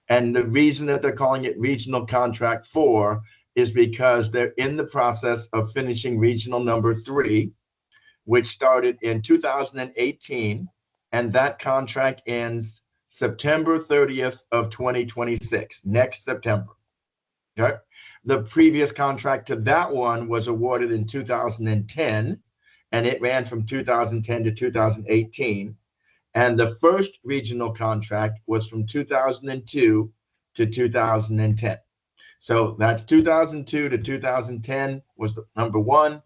And the reason that they're calling it Regional Contract 4 is because they're in the process of finishing Regional number 3, which started in 2018, and that contract ends September 30th of 2026, next September. Okay? The previous contract to that one was awarded in 2010, and it ran from 2010 to 2018. And the first regional contract was from 2002 to 2010. So that's 2002 to 2010 was the number 1.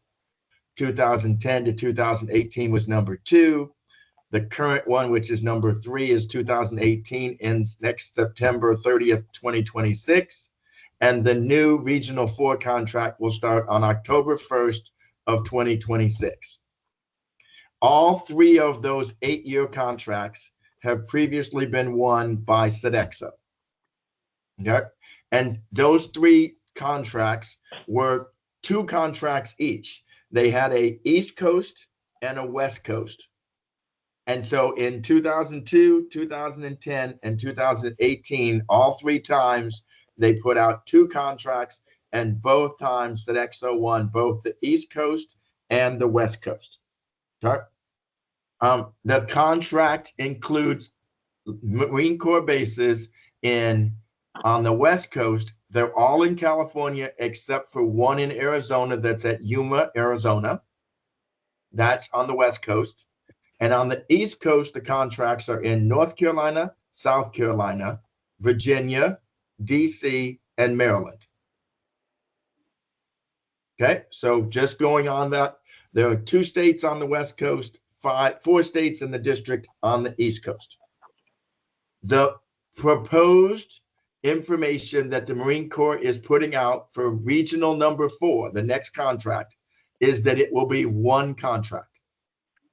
2010 to 2018 was number 2. The current one, which is number 3, is 2018, ends next September 30th, 2026. And the new Regional 4 contract will start on October 1st of 2026. All 3 of those 8-year contracts have previously been won by Sodexo. Okay? And those 3 contracts were 2 contracts each. They had a East Coast and a West Coast. And so in 2002, 2010, and 2018, all 3 times they put out 2 contracts, and both times Sodexo won both the East Coast and the West Coast. Okay? The contract includes Marine Corps bases on the West Coast. They're all in California except for one in Arizona that's at Yuma, Arizona. That's on the West Coast. And on the East Coast, the contracts are in North Carolina, South Carolina, Virginia, DC, and Maryland. Okay, so just going on that, there are 2 states on the West Coast, 4 states in the district on the East Coast. The proposed information that the Marine Corps is putting out for Regional number 4, the next contract, is that it will be 1 contract.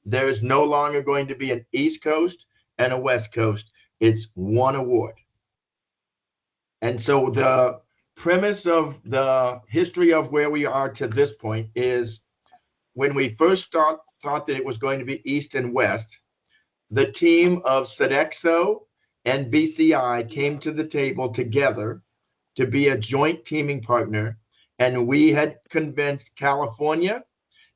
There is no longer going to be an East Coast and a West Coast. It's 1 award. And so the premise of the history of where we are to this point is when we first thought that it was going to be East and West, the team of Sodexo and BCI came to the table together to be a joint teaming partner, and we had convinced California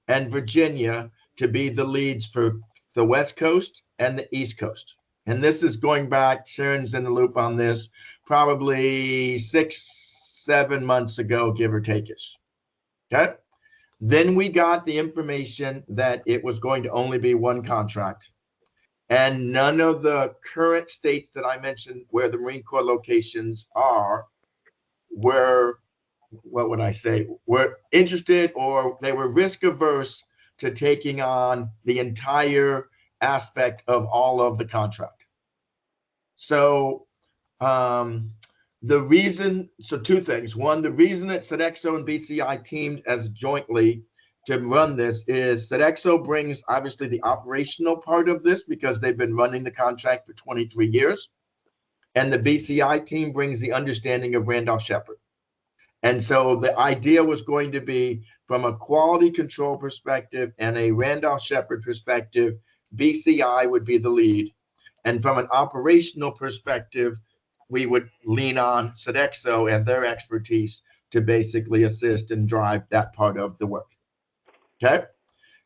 and Virginia to be the leads for the West Coast and the East Coast. And this is going back, Sharon's in the loop on this, probably 6-7 months ago, give or take-ish. Okay? Then we got the information that it was going to only be 1 contract. And none of the current states that I mentioned where the Marine Corps locations are were, what would I say, were interested, or they were risk averse to taking on the entire aspect of all of the contract. So the reason, so 2 things. 1, the reason that Sodexo and BCI teamed as jointly to run this is Sodexo brings obviously the operational part of this because they've been running the contract for 23 years. And the BCI team brings the understanding of Randolph-Sheppard. And so the idea was going to be from a quality control perspective and a Randolph-Sheppard perspective, BCI would be the lead. And from an operational perspective, we would lean on Sodexo and their expertise to basically assist and drive that part of the work. Okay,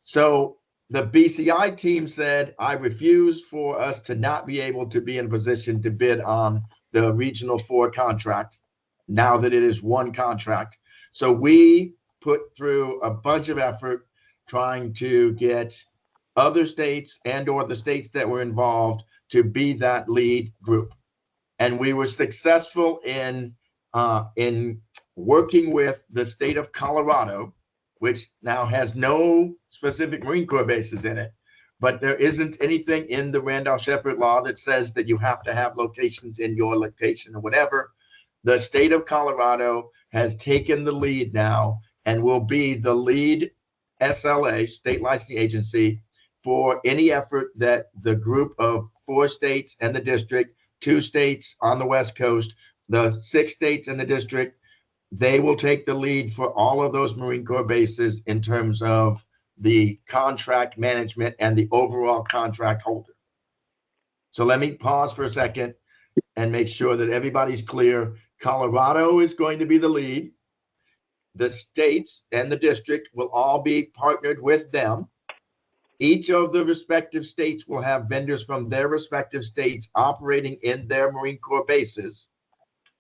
so the BCI team said, I refuse for us to not be able to be in a position to bid on the Regional 4 contract now that it is 1 contract. So we put through a bunch of effort trying to get other states and or the states that were involved to be that lead group. And we were successful in working with the state of Colorado, which now has no specific Marine Corps bases in it, but there isn't anything in the Randolph-Sheppard law that says that you have to have locations in your location or whatever. The state of Colorado has taken the lead now and will be the lead SLA, state licensing agency, for any effort that the group of 4 states and the district, 2 states on the West Coast, the 6 states in the district, they will take the lead for all of those Marine Corps bases in terms of the contract management and the overall contract holder. So let me pause for a second. and make sure that everybody's clear. Colorado is going to be the lead. The states and the district will all be partnered with them. Each of the respective states will have vendors from their respective states operating in their Marine Corps bases.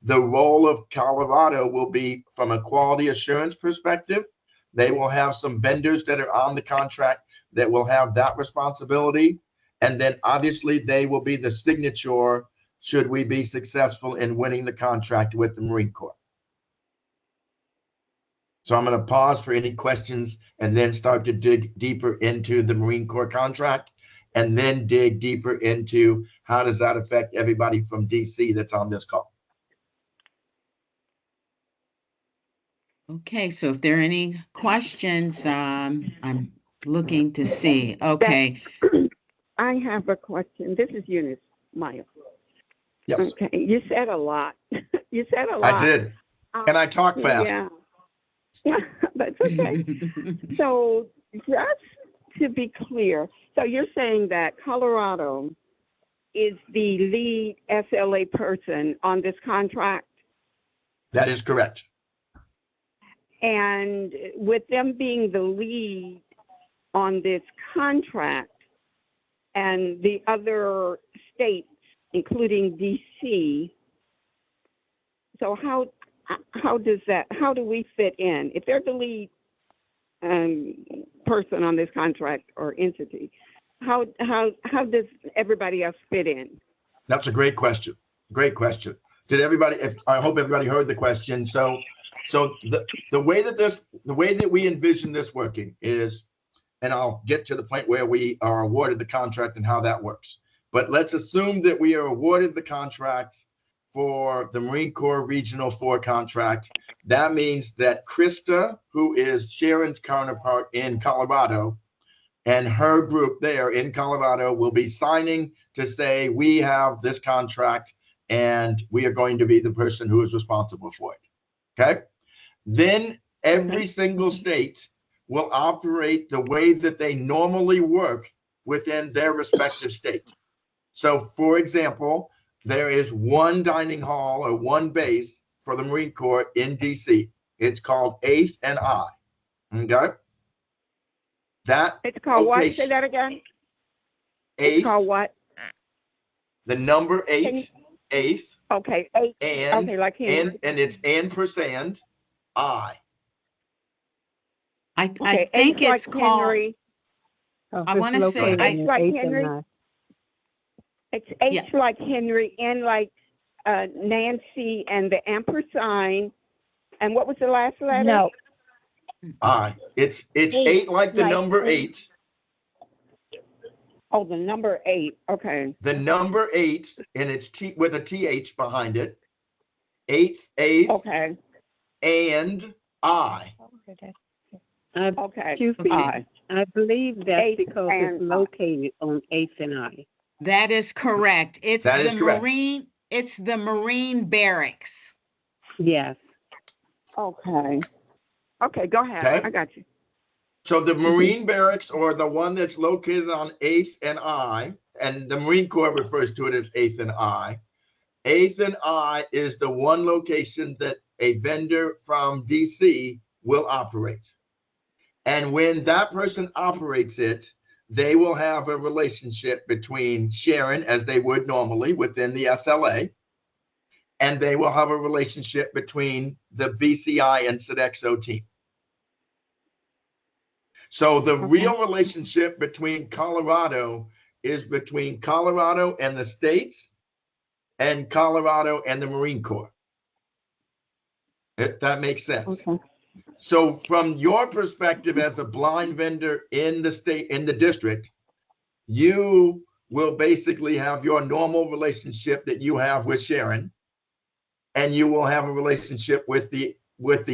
The role of Colorado will be from a quality assurance perspective. They will have some vendors that are on the contract that will have that responsibility. And then obviously they will be the signature should we be successful in winning the contract with the Marine Corps. So I'm going to pause for any questions and then start to dig deeper into the Marine Corps contract and then dig deeper into how does that affect everybody from DC that's on this call. Okay, so if there are any questions, I'm looking to see. Okay. I have a question. This is Eunice Meyer. Yes. Okay, you said a lot. You said a lot. I did. And I talk fast. Yeah. Yeah, that's okay. So just to be clear, so you're saying that Colorado is the lead SLA person on this contract? That is correct. And with them being the lead on this contract and the other states, including DC, so how do we fit in? If they're the lead person on this contract or entity, how does everybody else fit in? That's a great question. Great question. Did everybody, I hope everybody heard the question. So the way that we envision this working is, and I'll get to the point where we are awarded the contract and how that works. But let's assume that we are awarded the contract for the Marine Corps Regional 4 contract. That means that Krista, who is Sharon's counterpart in Colorado, and her group there in Colorado will be signing to say, we have this contract and we are going to be the person who is responsible for it. Okay. Then every single state will operate the way that they normally work within their respective state. So for example, there is one dining hall or one base for the Marine Corps in DC. It's called 8th and I. Okay. That it's called location, what? Say that again. 8th, it's called what? The number 8, 8th. Okay, 8. And okay, like Henry. and it's ampersand I. I Okay, think H it's like called. Henry. I want to say H like Henry. It's H like Henry, N like Nancy, and the ampersand. And what was the last letter? No. I. It's 8 like the number 8. Oh, the number 8. Okay. The number 8, and it's T with a TH behind it. 8th. Okay. And I. Okay. Excuse me. I believe that's because it's located on 8th and I. That is correct. It's that the is correct. Marine. It's the Marine barracks. Yes. Okay. Okay, go ahead. Okay. I got you. So the Marine barracks, or the one that's located on 8th and I, and the Marine Corps refers to it as 8th and I. 8th and I is the one location that a vendor from DC will operate. And when that person operates it, they will have a relationship between Sharon, as they would normally within the SLA, and they will have a relationship between the BCI and Sodexo team. So the real relationship between Colorado is between Colorado and the states and Colorado and the Marine Corps. If that makes sense. Okay. So from your perspective as a blind vendor in the state, in the district, you will basically have your normal relationship that you have with Sharon, and you will have a relationship with the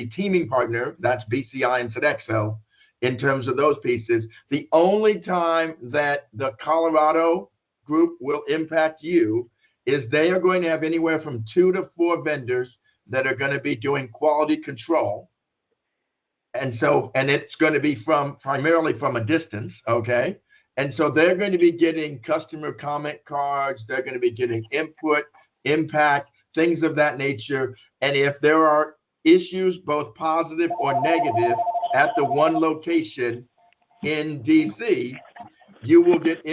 teaming partner, that's BCI and Sodexo, in terms of those pieces. The only time that the Colorado group will impact you is they are going to have anywhere from 2 to 4 vendors that are going to be doing quality control. And so, and it's going to be primarily from a distance, okay? And so they're going to be getting customer comment cards. They're going to be getting input impact, things of that nature. And if there are issues, both positive or negative, at the one location in DC, you will get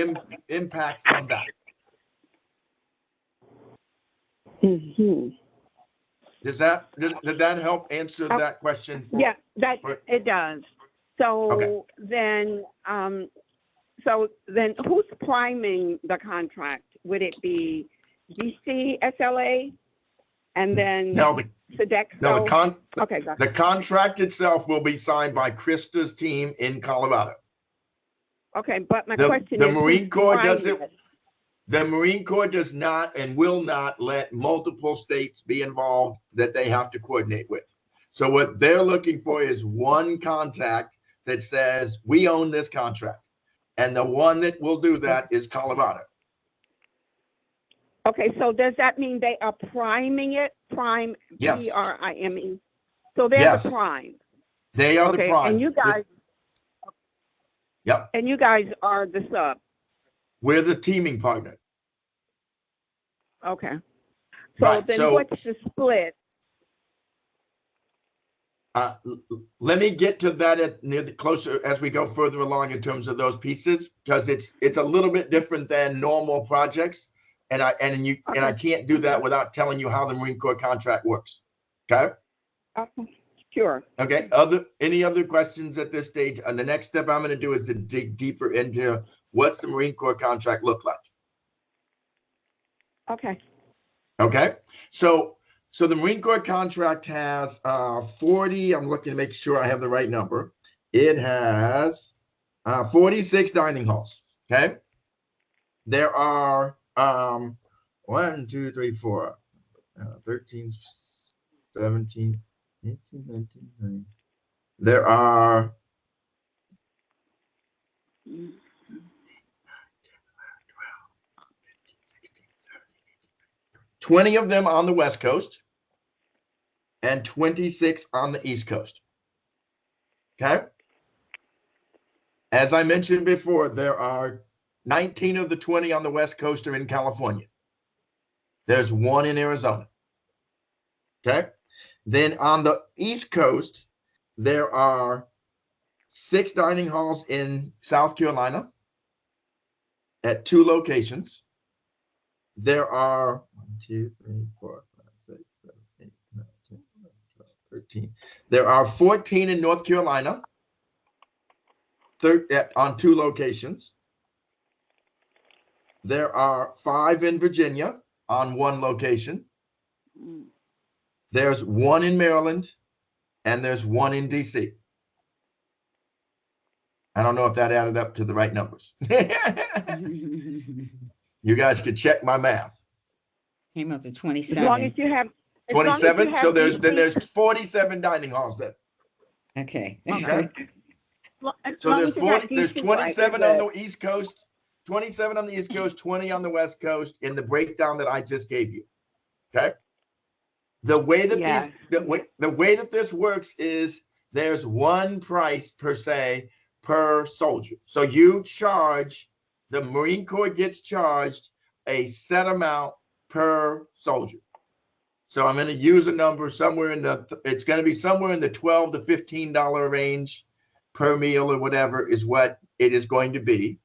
impact from that. Mhm. Did that help answer that question? Yeah, it does. So Okay. then, who's priming the contract? Would it be DC SLA, and then Sodexo? Okay, got it. The contract itself will be signed by Krista's team in Colorado. Okay, but my The question is, Marine Corps who's doesn't. priming it? The Marine Corps does not and will not let multiple states be involved that they have to coordinate with. So what they're looking for is one contact that says, we own this contract. And the one that will do that is Colorado. Okay, so does that mean they are priming it? Prime, Yes. P-R-I-M-E. So they're Yes. the prime. They are the prime. And you guys. Yep. And you guys are the sub. We're the teaming partner. Okay. So Right, then so- what's the split? Let me get to that closer as we go further along in terms of those pieces, because it's a little bit different than normal projects, and I can't do that without telling you how the Marine Corps contract works. Okay. Sure. Okay. Any other questions at this stage? And the next step I'm going to do is to dig deeper into what's the Marine Corps contract look like. Okay. Okay. So the Marine Corps contract has 40, I'm looking to make sure I have the right number. It has 46 dining halls. Okay. There are 1, 2, 3, 4, 13, 17, 18, 19, 20. There are 20 of them on the West Coast and 26 on the East Coast. Okay. As I mentioned before, there are 19 of the 20 on the West Coast are in California. There's 1 in Arizona. Okay. Then on the East Coast, there are 6 dining halls in South Carolina at 2 locations. There are 1, 2, 3, 4, 5, 6, 7, 8, 9, 10, 11, 12, 13. There are 14 in North Carolina on 2 locations. There are 5 in Virginia on 1 location. There's 1 in Maryland, and there's 1 in DC. I don't know if that added up to the right numbers. You guys could check my math. Came up to As 27. long as you have. 27. So there's DC. 47 dining halls then. Okay. Okay. As So long there's as you have 40. There's DC 27 right, on the East Coast, 27 on the East Coast, 20 on the West Coast in the breakdown that I just gave you. Okay. The way that the way that this works is there's one price per se per soldier. So you charge, the Marine Corps gets charged a set amount per soldier. So I'm going to use a number somewhere in it's going to be somewhere in the $12 to $15 range per meal or whatever is what it is going to be.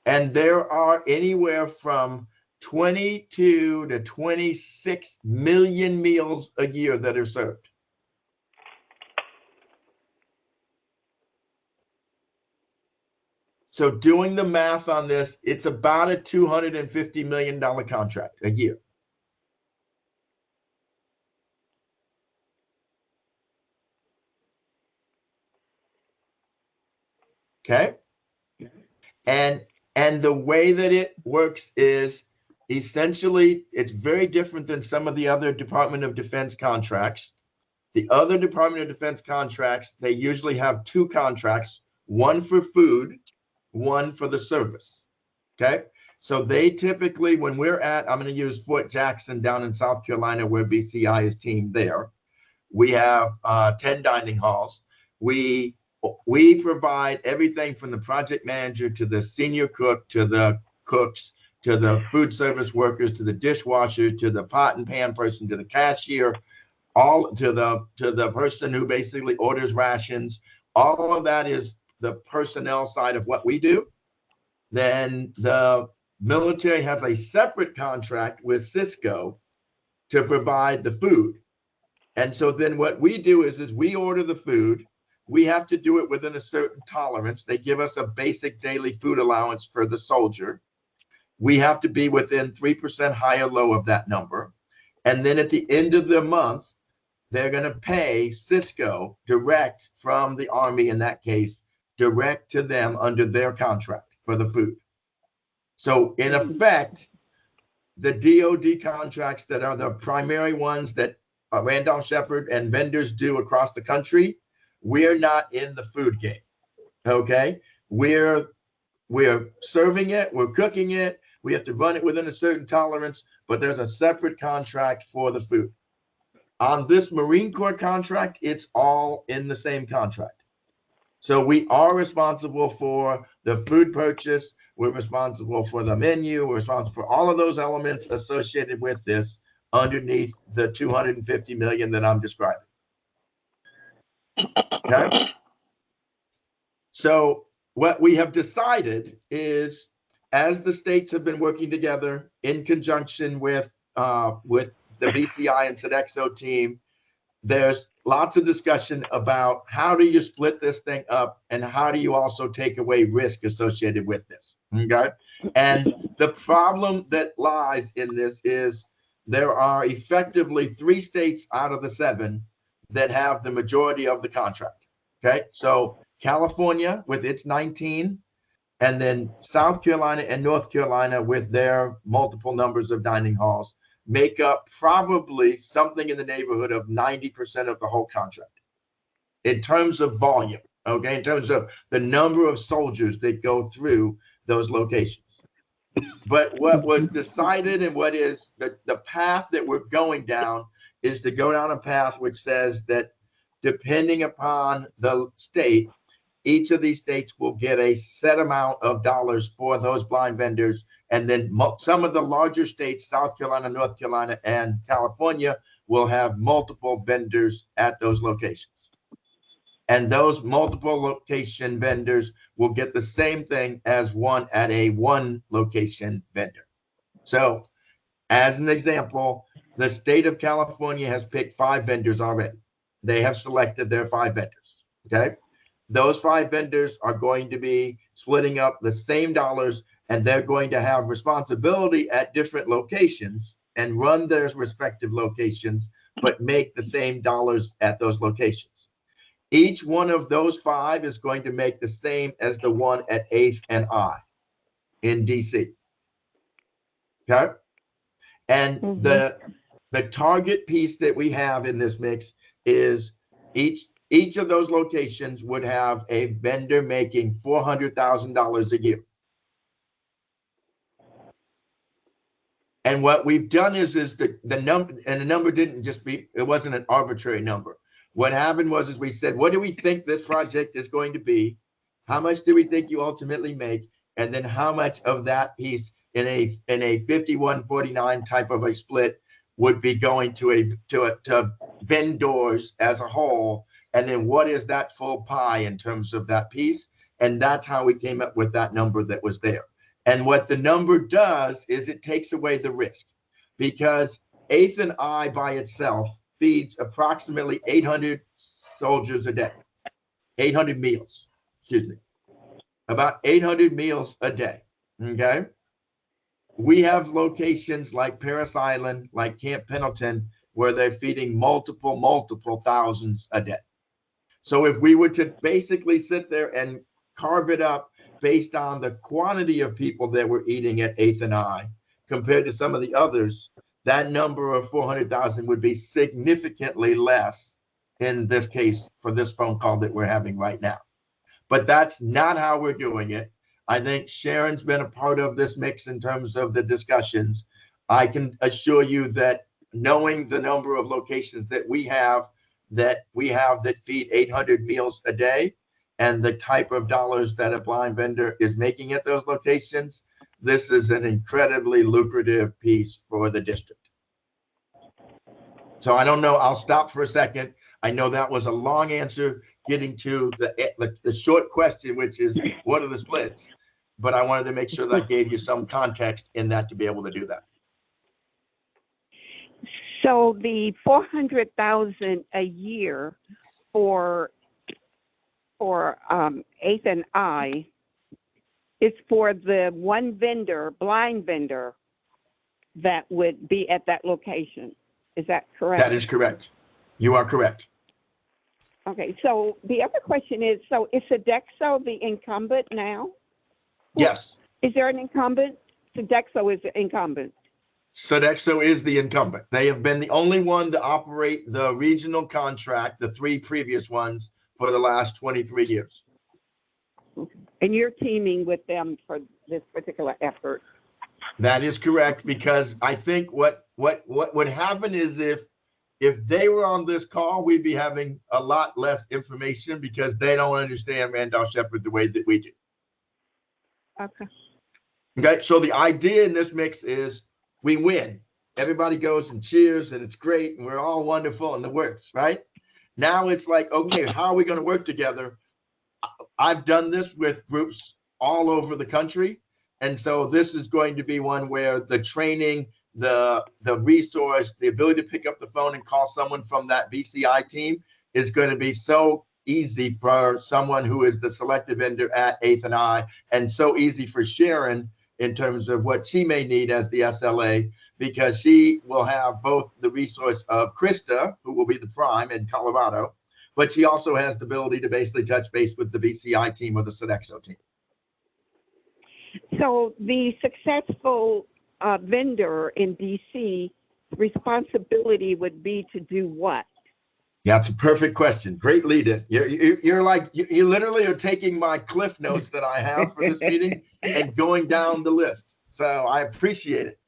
And there are anywhere from 22 to 26 million meals a year that are served. So doing the math on this, it's about a $250 million contract a year. Okay. And the way that it works is essentially it's very different than some of the other Department of Defense contracts. The other Department of Defense contracts, they usually have 2 contracts, one for food, one for the service. Okay. So they typically, when we're at, I'm going to use Fort Jackson down in South Carolina where BCI is teamed there. We have 10 dining halls. We provide everything from the project manager to the senior cook to the cooks to the food service workers, to the dishwasher, to the pot and pan person, to the cashier, all to the person who basically orders rations. All of that is the personnel side of what we do. Then the military has a separate contract with Cisco to provide the food. And so then what we do is we order the food. We have to do it within a certain tolerance. They give us a basic daily food allowance for the soldier. We have to be within 3% high or low of that number. And then at the end of the month, they're going to pay Cisco direct from the Army, in that case, direct to them under their contract for the food. So in effect, the DoD contracts that are the primary ones that Randolph Shepherd and vendors do across the country, we're not in the food game. Okay, we're serving it, we're cooking it, we have to run it within a certain tolerance, but there's a separate contract for the food. On this Marine Corps contract, it's all in the same contract. So we are responsible for the food purchase, we're responsible for the menu, we're responsible for all of those elements associated with this underneath the $250 million that I'm describing. Okay. So what we have decided is, as the states have been working together in conjunction with the BCI and Sodexo team, there's lots of discussion about how do you split this thing up and how do you also take away risk associated with this. Okay. And the problem that lies in this is there are effectively 3 states out of the 7 that have the majority of the contract. Okay. So California with its 19, and then South Carolina and North Carolina with their multiple numbers of dining halls make up probably something in the neighborhood of 90% of the whole contract in terms of volume, okay, in terms of the number of soldiers that go through those locations. But what was decided and what is the path that we're going down is to go down a path which says that depending upon the state, each of these states will get a set amount of dollars for those blind vendors. And then some of the larger states, South Carolina, North Carolina, and California, will have multiple vendors at those locations. And those multiple location vendors will get the same thing as one at a one location vendor. So as an example, the state of California has picked 5 vendors already. They have selected their 5 vendors, okay? Those 5 vendors are going to be splitting up the same dollars, and they're going to have responsibility at different locations and run their respective locations, but make the same dollars at those locations. Each one of those 5 is going to make the same as the one at 8th and I in DC. Okay. And the target piece that we have in this mix is each of those locations would have a vendor making $400,000 a year. And what we've done is the number, and the number didn't just be, it wasn't an arbitrary number. What happened was we said, what do we think this project is going to be? How much do we think you ultimately make? And then how much of that piece in a 51-49 type of a split would be going to vendors as a whole? And then what is that full pie in terms of that piece? And that's how we came up with that number that was there. And what the number does is it takes away the risk, because 8th and I by itself feeds approximately 800 soldiers a day, 800 meals, excuse me, about 800 meals a day, okay? We have locations like Parris Island, like Camp Pendleton, where they're feeding multiple thousands a day. So if we were to basically sit there and carve it up based on the quantity of people that were eating at 8th and I compared to some of the others, that number of 400,000 would be significantly less in this case for this phone call that we're having right now. But that's not how we're doing it. I think Sharon's been a part of this mix in terms of the discussions. I can assure you that knowing the number of locations that we have that feed 800 meals a day, and the type of dollars that a blind vendor is making at those locations, this is an incredibly lucrative piece for the district. So I don't know, I'll stop for a second. I know that was a long answer getting to the short question, which is what are the splits? But I wanted to make sure that I gave you some context in that to be able to do that. So the 400,000 a year for 8th and I is for the one vendor, blind vendor, that would be at that location. Is that correct? That is correct. You are correct. Okay, so the other question is, so is Sodexo the incumbent now? Yes. Is there an incumbent? Sodexo is the incumbent. Sodexo is the incumbent. They have been the only one to operate the regional contract, the 3 previous ones, for the last 23 years. And you're teaming with them for this particular effort. That is correct, because I think what would happen is if they were on this call, we'd be having a lot less information because they don't understand Randolph-Sheppard the way that we do. Okay. Okay, so the idea in this mix is we win. Everybody goes and cheers and it's great and we're all wonderful and it works, right? Now it's like, okay, how are we going to work together? I've done this with groups all over the country. And so this is going to be one where the training, the resource, the ability to pick up the phone and call someone from that BCI team is going to be so easy for someone who is the selective vendor at 8th and I, and so easy for Sharon in terms of what she may need as the SLA, because she will have both the resource of Krista, who will be the prime in Colorado, but she also has the ability to basically touch base with the BCI team or the Sodexo team. So the successful vendor in DC responsibility would be to do what? Yeah, it's a perfect question. Great lead in. You're like, you literally are taking my cliff notes that I have for this meeting and going down the list. So I appreciate it.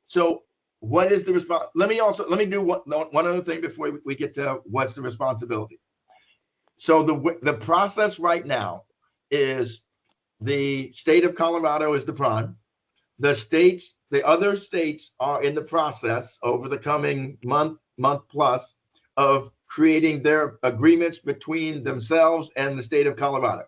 So what is the response? Let me do one other thing before we get to what's the responsibility. So the process right now is the state of Colorado is the prime. The other states are in the process over the coming month plus of creating their agreements between themselves and the state of Colorado.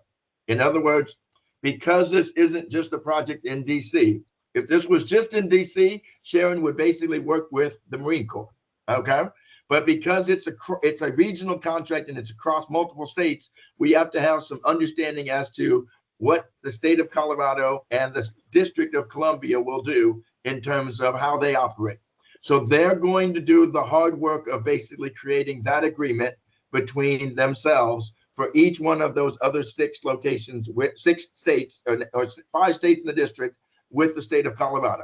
In other words, because this isn't just a project in DC, if this was just in DC, Sharon would basically work with the Marine Corps, okay? But because it's a regional contract and it's across multiple states, we have to have some understanding as to what the state of Colorado and the District of Columbia will do in terms of how they operate. So they're going to do the hard work of basically creating that agreement between themselves for each one of those other 6 locations with 6 states or 5 states in the district with the state of Colorado.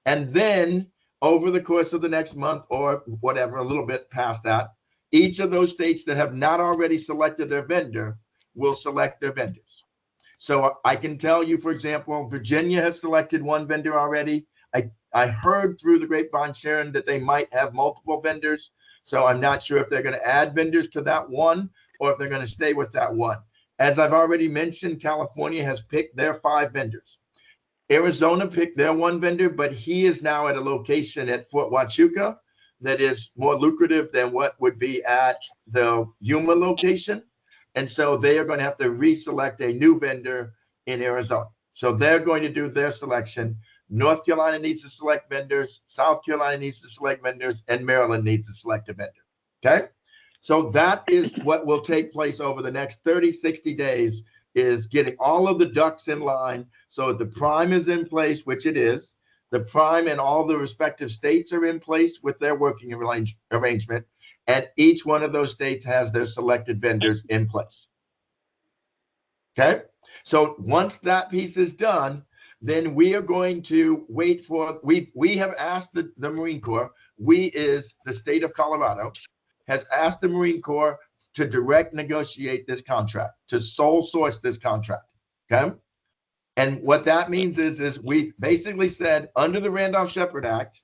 And then over the course of the next month or whatever, a little bit past that, each of those states that have not already selected their vendor will select their vendors. So I can tell you, for example, Virginia has selected one vendor already. I heard through the grapevine, Sharon, that they might have multiple vendors. So I'm not sure if they're going to add vendors to that one or if they're going to stay with that one. As I've already mentioned, California has picked their 5 vendors. Arizona picked their 1 vendor, but he is now at a location at Fort Huachuca that is more lucrative than what would be at the Yuma location. And so they are going to have to reselect a new vendor in Arizona. So they're going to do their selection. North Carolina needs to select vendors, South Carolina needs to select vendors, and Maryland needs to select a vendor. Okay? So that is what will take place over the next 30, 60 days, is getting all of the ducks in line. So the prime is in place, which it is. The prime and all the respective states are in place with their working arrangement. And each one of those states has their selected vendors in place. Okay? So once that piece is done, then we are going to wait for, we have asked the Marine Corps, we is the state of Colorado, has asked the Marine Corps to direct negotiate this contract, to sole source this contract, okay? And what that means is we basically said, under the Randolph-Sheppard Act,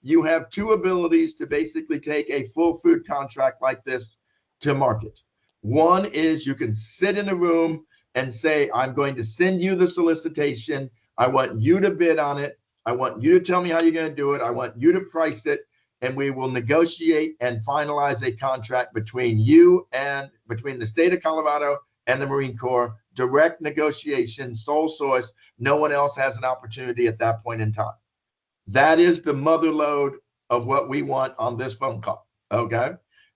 you have 2 abilities to basically take a full food contract like this to market. One is you can sit in a room and say, I'm going to send you the solicitation. I want you to bid on it. I want you to tell me how you're going to do it. I want you to price it, and we will negotiate and finalize a contract between you and between the state of Colorado and the Marine Corps. Direct negotiation, sole source. No one else has an opportunity at that point in time. That is the mother lode of what we want on this phone call. Okay.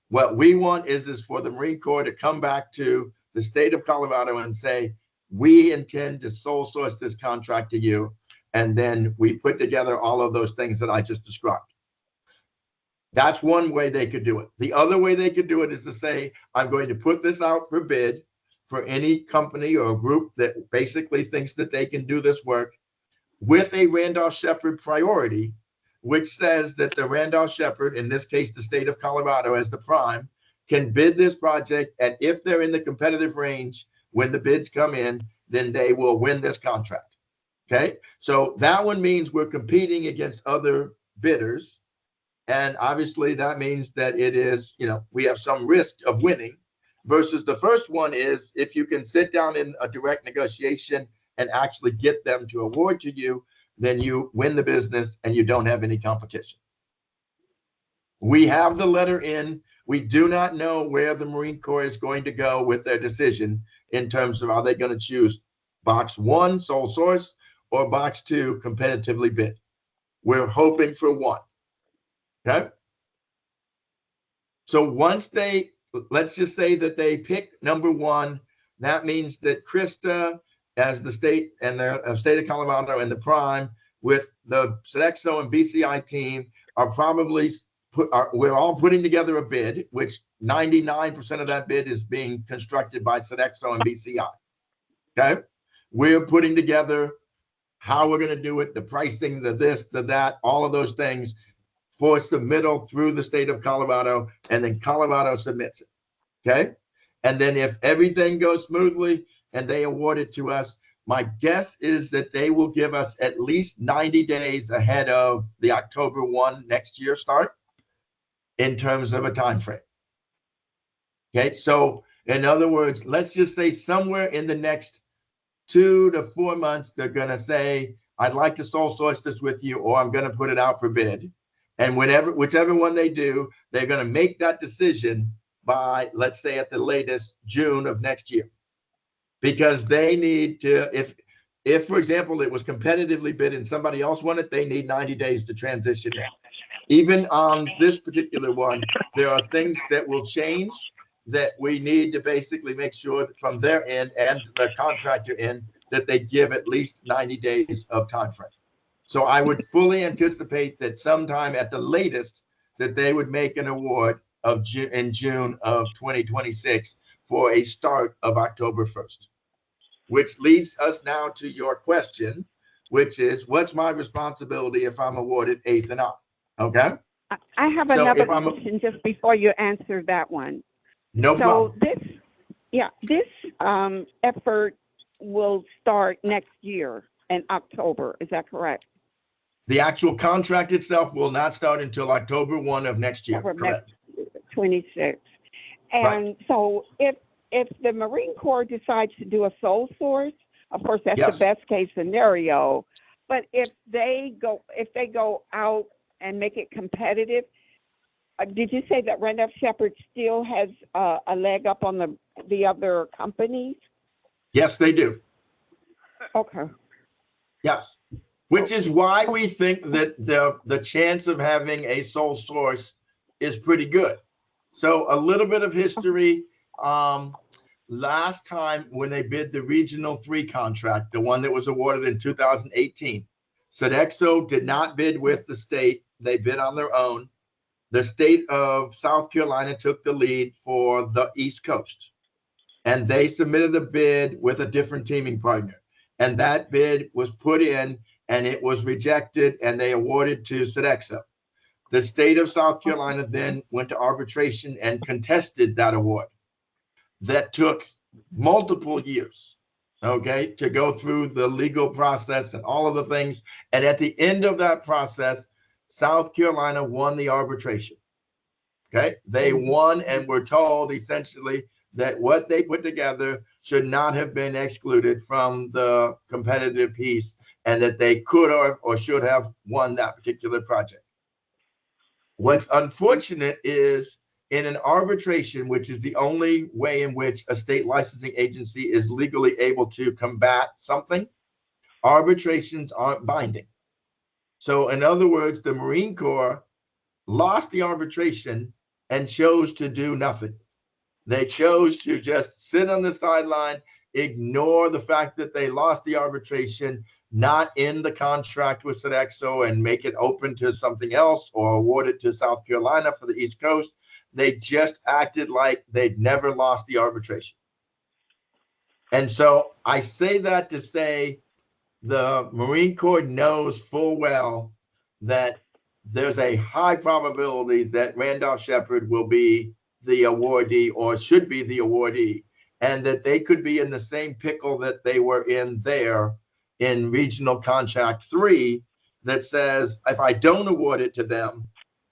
What we want is for the Marine Corps to come back to the state of Colorado and say, we intend to sole source this contract to you. And then we put together all of those things that I just described. That's one way they could do it. The other way they could do it is to say, I'm going to put this out for bid for any company or group that basically thinks that they can do this work with a Randolph-Sheppard priority, which says that the Randolph-Sheppard, in this case, the state of Colorado as the prime, can bid this project. And if they're in the competitive range, when the bids come in, then they will win this contract. Okay. So that one means we're competing against other bidders. And obviously that means that it is, we have some risk of winning, versus the first one is if you can sit down in a direct negotiation and actually get them to award to you, then you win the business and you don't have any competition. We have the letter in. We do not know where the Marine Corps is going to go with their decision in terms of, are they going to choose box 1, sole source, or box 2, competitively bid. We're hoping for 1. Okay. So once let's just say that they pick number 1, that means that Krista, as the state and the state of Colorado and the prime with the Sodexo and BCI team are probably we're all putting together a bid, which 99% of that bid is being constructed by Sodexo and BCI. Okay. We're putting together how we're going to do it, the pricing, the this, the that, all of those things for submittal through the state of Colorado, and then Colorado submits it. Okay. And then if everything goes smoothly and they award it to us, my guess is that they will give us at least 90 days ahead of the October 1 next year start in terms of a time frame. Okay. So in other words, let's just say somewhere in the next 2 to 4 months, they're going to say, I'd like to sole source this with you, or I'm going to put it out for bid. And whichever one they do, they're going to make that decision by, let's say at the latest, June of next year. Because they need to, if for example, it was competitively bid and somebody else won it, they need 90 days to transition in. Even on this particular one, there are things that will change that we need to basically make sure that from their end and the contractor end that they give at least 90 days of time frame. So I would fully anticipate that sometime at the latest that they would make an award in June of 2026 for a start of October 1st, which leads us now to your question, which is, what's my responsibility if I'm awarded 8th and up? Okay. I have another question just before you answer that one. No problem. So this effort will start next year in October. Is that correct? The actual contract itself will not start until October 1 of next year. Correct. 26. And right. So if the Marine Corps decides to do a sole source, of course, that's the best case scenario. But if they go out and make it competitive, did you say that Randolph-Sheppard still has a leg up on the other companies? Yes, they do. Okay. Yes. Which is why we think that the chance of having a sole source is pretty good. So a little bit of history. Last time when they bid the Regional 3 contract, the one that was awarded in 2018, Sodexo did not bid with the state. They bid on their own. The state of South Carolina took the lead for the East Coast, and they submitted a bid with a different teaming partner. And that bid was put in and it was rejected, and they awarded to Sodexo. The state of South Carolina then went to arbitration and contested that award. That took multiple years, okay, to go through the legal process and all of the things. And at the end of that process, South Carolina won the arbitration. Okay, they won and were told essentially that what they put together should not have been excluded from the competitive piece, and that they could or should have won that particular project. What's unfortunate is in an arbitration, which is the only way in which a state licensing agency is legally able to combat something, arbitrations aren't binding. So in other words, the Marine Corps lost the arbitration and chose to do nothing. They chose to just sit on the sideline, ignore the fact that they lost the arbitration, not in the contract with Sodexo, and make it open to something else or award it to South Carolina for the East Coast. They just acted like they'd never lost the arbitration. And so I say that to say the Marine Corps knows full well that there's a high probability that Randolph-Sheppard will be the awardee or should be the awardee, and that they could be in the same pickle that they were in there in Regional Contract 3 that says, if I don't award it to them,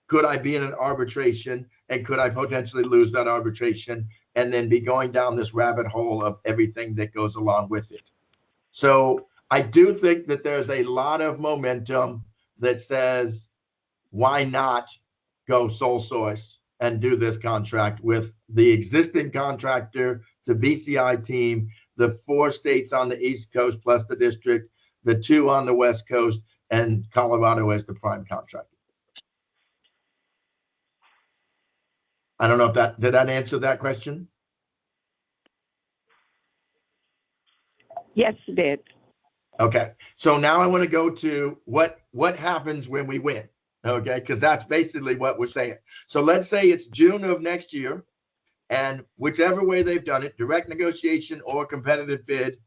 could I be in an arbitration, and could I potentially lose that arbitration and then be going down this rabbit hole of everything that goes along with it? So I do think that there's a lot of momentum that says, why not go sole source and do this contract with the existing contractor, the BCI team, the 4 states on the East Coast plus the district, the 2 on the West Coast, and Colorado as the prime contractor. I don't know if did that answer that question? Yes, it did. Okay, so now I want to go to what happens when we win, okay? Because that's basically what we're saying. So let's say it's June of next year, and whichever way they've done it, direct negotiation or competitive bid,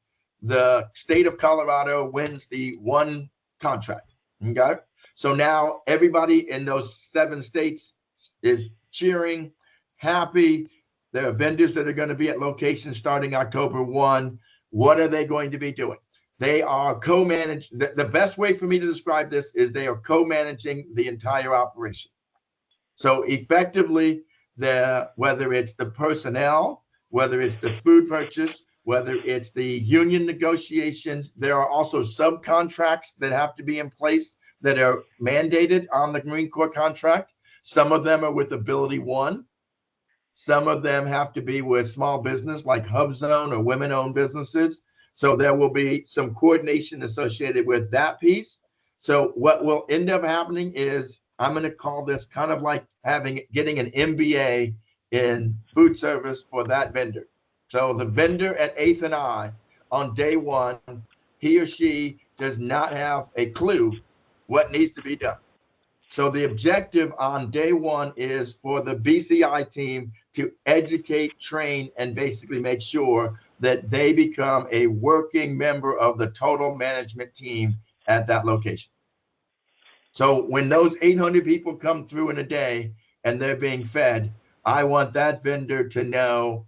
the state of Colorado wins the one contract, okay? So now everybody in those 7 states is cheering, happy. There are vendors that are going to be at locations starting October 1. What are they going to be doing? They are co-managed. The best way for me to describe this is they are co-managing the entire operation. So effectively, whether it's the personnel, whether it's the food purchase, whether it's the union negotiations, there are also subcontracts that have to be in place that are mandated on the Marine Corps contract. Some of them are with Ability One. Some of them have to be with small business like Hub Zone or women-owned businesses. So there will be some coordination associated with that piece. So what will end up happening is, I'm going to call this kind of like getting an MBA in food service for that vendor. So the vendor at 8th and I, on day 1, he or she does not have a clue what needs to be done. So the objective on day 1 is for the BCI team to educate, train, and basically make sure that they become a working member of the total management team at that location. So when those 800 people come through in a day and they're being fed, I want that vendor to know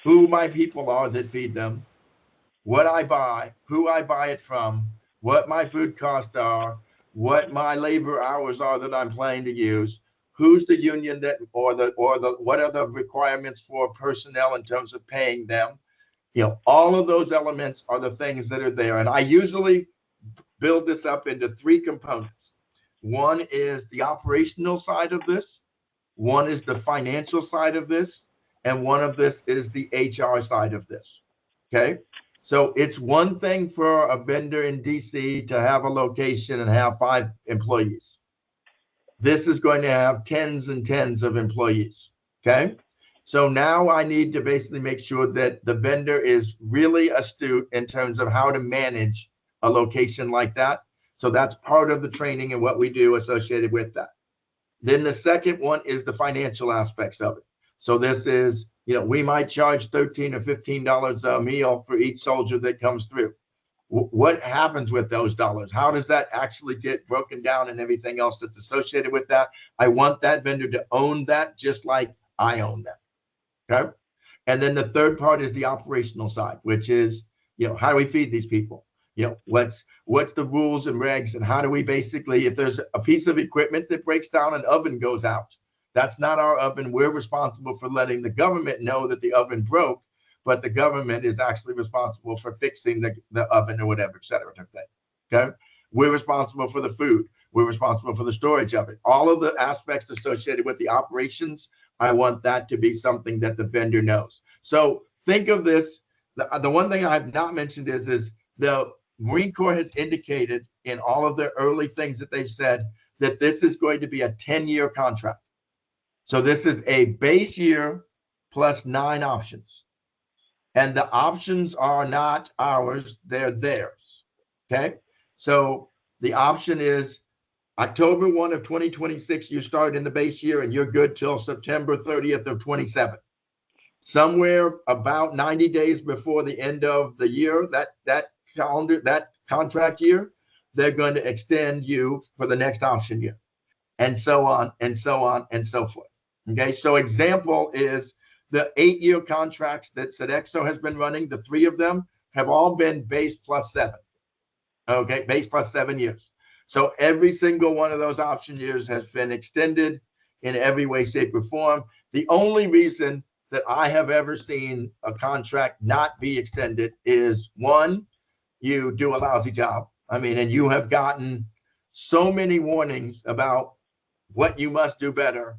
who my people are that feed them, what I buy, who I buy it from, what my food costs are, what my labor hours are that I'm planning to use, who's the union that, or what are the requirements for personnel in terms of paying them. You know, all of those elements are the things that are there. And I usually build this up into 3 components. One is the operational side of this, one is the financial side of this, and one of this is the HR side of this. Okay. So it's one thing for a vendor in DC to have a location and have 5 employees. This is going to have tens and tens of employees. Okay. So now I need to basically make sure that the vendor is really astute in terms of how to manage a location like that. So that's part of the training and what we do associated with that. Then the second one is the financial aspects of it. So this is, you know, we might charge $13 or $15 a meal for each soldier that comes through. What happens with those dollars? How does that actually get broken down and everything else that's associated with that? I want that vendor to own that just like I own that. Okay. And then the third part is the operational side, which is, you know, how do we feed these people? You know, what's the rules and regs, and how do we basically, if there's a piece of equipment that breaks down, an oven goes out. That's not our oven. We're responsible for letting the government know that the oven broke, but the government is actually responsible for fixing the oven or whatever, et cetera. Okay. We're responsible for the food. We're responsible for the storage of it. All of the aspects associated with the operations, I want that to be something that the vendor knows. So think of this. The one thing I've not mentioned is the Marine Corps has indicated in all of the early things that they've said that this is going to be a 10-year contract. So this is a base year plus 9 options. And the options are not ours, they're theirs. Okay. So the option is October 1 of 2026, you start in the base year and you're good till September 30th of 27. Somewhere about 90 days before the end of the year, that contract year, they're going to extend you for the next option year, and so on and so on and so forth. Okay, so example is the 8-year contracts that Sodexo has been running. The 3 of them have all been base plus 7. Okay, base plus 7 years. So every single one of those option years has been extended in every way, shape, or form. The only reason that I have ever seen a contract not be extended is, one, you do a lousy job. I mean, and you have gotten so many warnings about what you must do better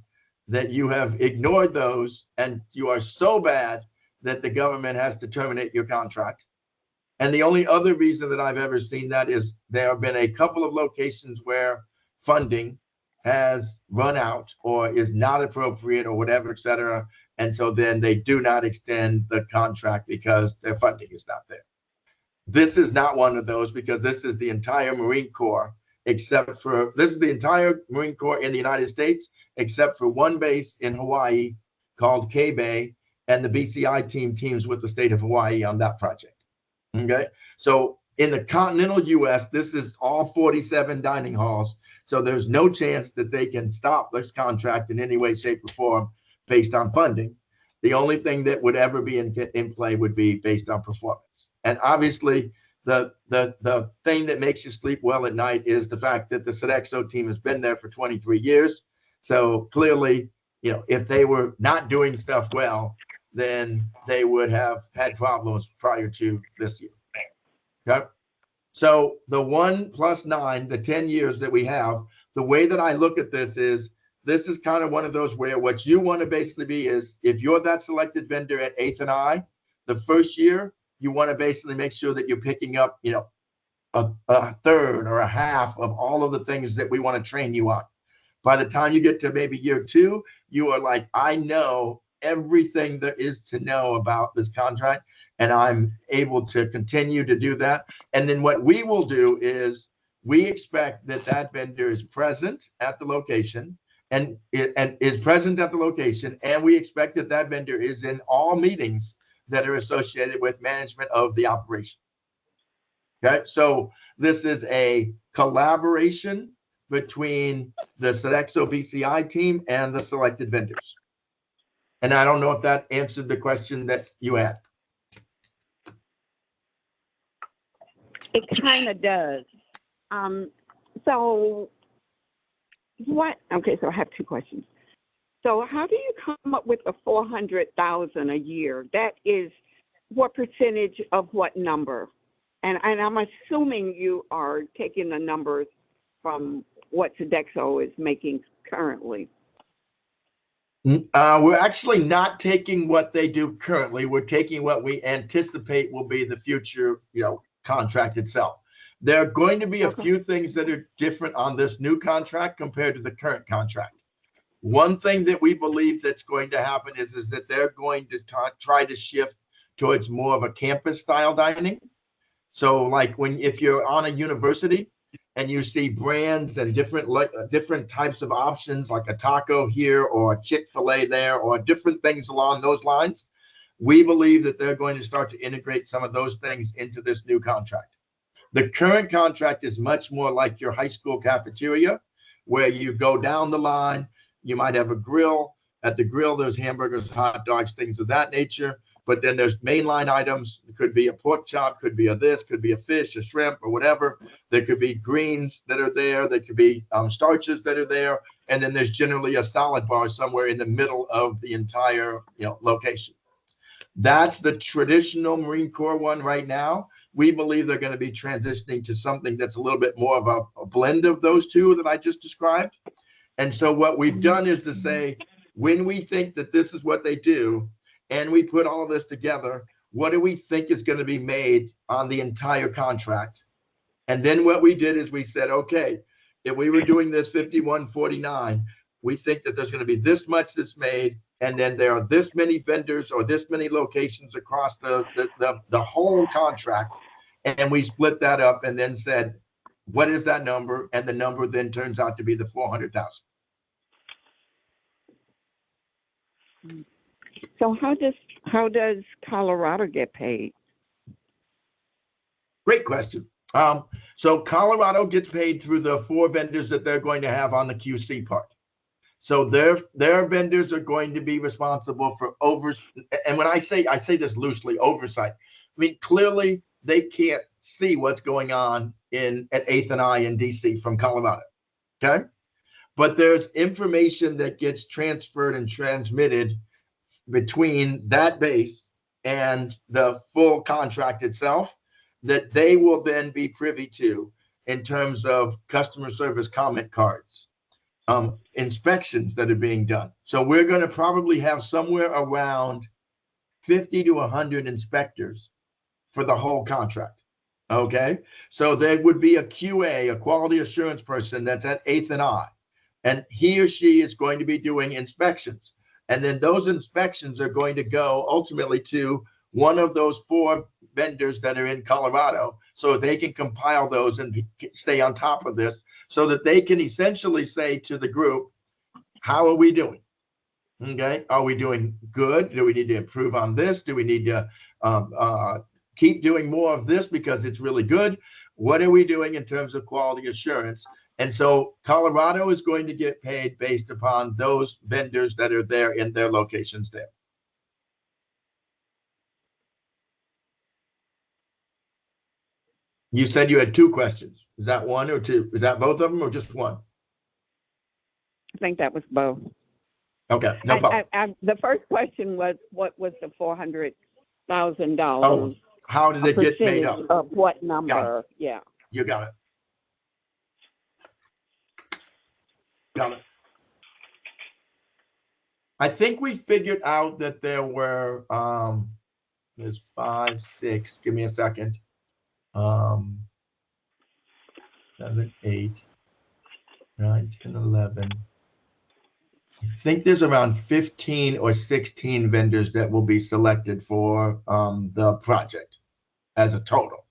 that you have ignored those, and you are so bad that the government has to terminate your contract. And the only other reason that I've ever seen that is there have been a couple of locations where funding has run out or is not appropriate or whatever, et cetera. And so then they do not extend the contract because their funding is not there. This is not one of those, because this is the entire Marine Corps, except for, this is the entire Marine Corps in the United States, except for one base in Hawaii called K-Bay, and the BCI team teams with the state of Hawaii on that project. Okay, so in the continental US, this is all 47 dining halls. So there's no chance that they can stop this contract in any way, shape, or form based on funding. The only thing that would ever be in play would be based on performance. And obviously, the thing that makes you sleep well at night is the fact that the Sodexo team has been there for 23 years. So clearly, you know, if they were not doing stuff well, then they would have had problems prior to this year. Okay. So the 1 + 9, the 10 years that we have, the way that I look at this is kind of one of those where what you want to basically be is, if you're that selected vendor at 8th and I, the first year, you want to basically make sure that you're picking up, you know, a third or a half of all of the things that we want to train you on. By the time you get to maybe year 2, you are like, I know everything there is to know about this contract, and I'm able to continue to do that. And then what we will do is we expect that that vendor is present at the location and is present at the location. And we expect that that vendor is in all meetings that are associated with management of the operation. Okay, so this is a collaboration between the Sodexo BCI team and the selected vendors. And I don't know if that answered the question that you had. It kind of does. So I have 2 questions. So how do you come up with the $400,000 a year? That is what percentage of what number? And I'm assuming you are taking the numbers from what Sodexo is making currently. We're actually not taking what they do currently. We're taking what we anticipate will be the future, you know, contract itself. There are going to be a few things that are different on this new contract compared to the current contract. One thing that we believe that's going to happen is that they're going to try to shift towards more of a campus style dining. So like if you're on a university and you see brands and different types of options, like a taco here or a Chick-fil-A there or different things along those lines, we believe that they're going to start to integrate some of those things into this new contract. The current contract is much more like your high school cafeteria, where you go down the line, you might have a grill. At the grill, there's hamburgers, hot dogs, things of that nature. But then there's mainline items. It could be a pork chop, could be a this, could be a fish, a shrimp, or whatever. There could be greens that are there. There could be starches that are there. And then there's generally a salad bar somewhere in the middle of the entire, you know, location. That's the traditional Marine Corps one right now. we believe they're going to be transitioning to something that's a little bit more of a blend of those two that I just described. And so what we've done is to say, when we think that this is what they do, and we put all of this together, what do we think is going to be made on the entire contract? And then what we did is we said, okay, if we were doing this 5149, we think that there's going to be this much that's made, and then there are this many vendors or this many locations across the whole contract. And we split that up and then said, what is that number? And the number then turns out to be the 400,000. So how does Colorado get paid? Great question. So Colorado gets paid through the 4 vendors that they're going to have on the QC part. So their vendors are going to be responsible for and when I say this loosely, oversight. I mean, clearly they can't see what's going on at 8th and I in DC from Colorado. Okay. But there's information that gets transferred and transmitted between that base and the full contract itself that they will then be privy to in terms of customer service comment cards, inspections that are being done. So we're going to probably have somewhere around 50 to 100 inspectors for the whole contract. Okay. So there would be a QA, a quality assurance person that's at 8th and I, and he or she is going to be doing inspections. And then those inspections are going to go ultimately to one of those 4 vendors that are in Colorado, so they can compile those and stay on top of this, so that they can essentially say to the group, how are we doing? Okay, are we doing good? Do we need to improve on this? Do we need to keep doing more of this because it's really good? What are we doing in terms of quality assurance? And so Colorado is going to get paid based upon those vendors that are there in their locations there. You said you had 2 questions. Is that 1 or 2? Is that both of them or just 1? I think that was both. Okay, no problem. The first question was, what was the $400,000? Oh, how did it get made up? Of what number? Yeah. You got it. Got it. I think we figured out that there were, there's 5, 6, give me a second. 7, 8, 9, 10, 11. I think there's around 15 or 16 vendors that will be selected for the project as a total.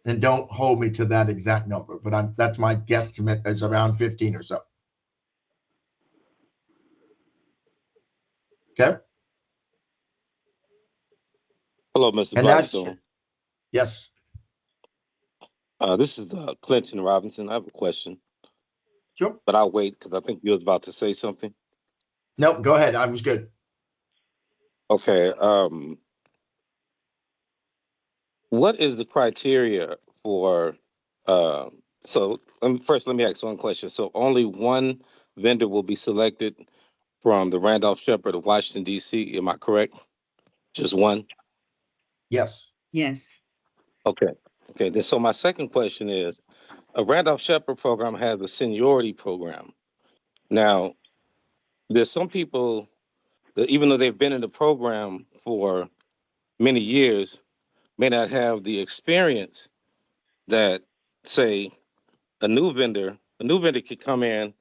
And don't hold me to that exact number, but that's my guesstimate, is around 15 or so. Okay. Hello, Mr. And Blackstone. Yes. This is Clinton Robinson. I have a question. Sure. But I'll wait because I think you was about to say something. No, go ahead. I was good. Okay. What is the criteria for, so first let me ask one question. So only one vendor will be selected from the Randolph-Sheppard of Washington, D.C. Am I correct? Just one? Yes. Yes. Okay. Okay. Then, so my second question is, a Randolph-Sheppard program has a seniority program. Now, there's some people that, even though they've been in the program for many years, may not have the experience that, say, a new vendor could come in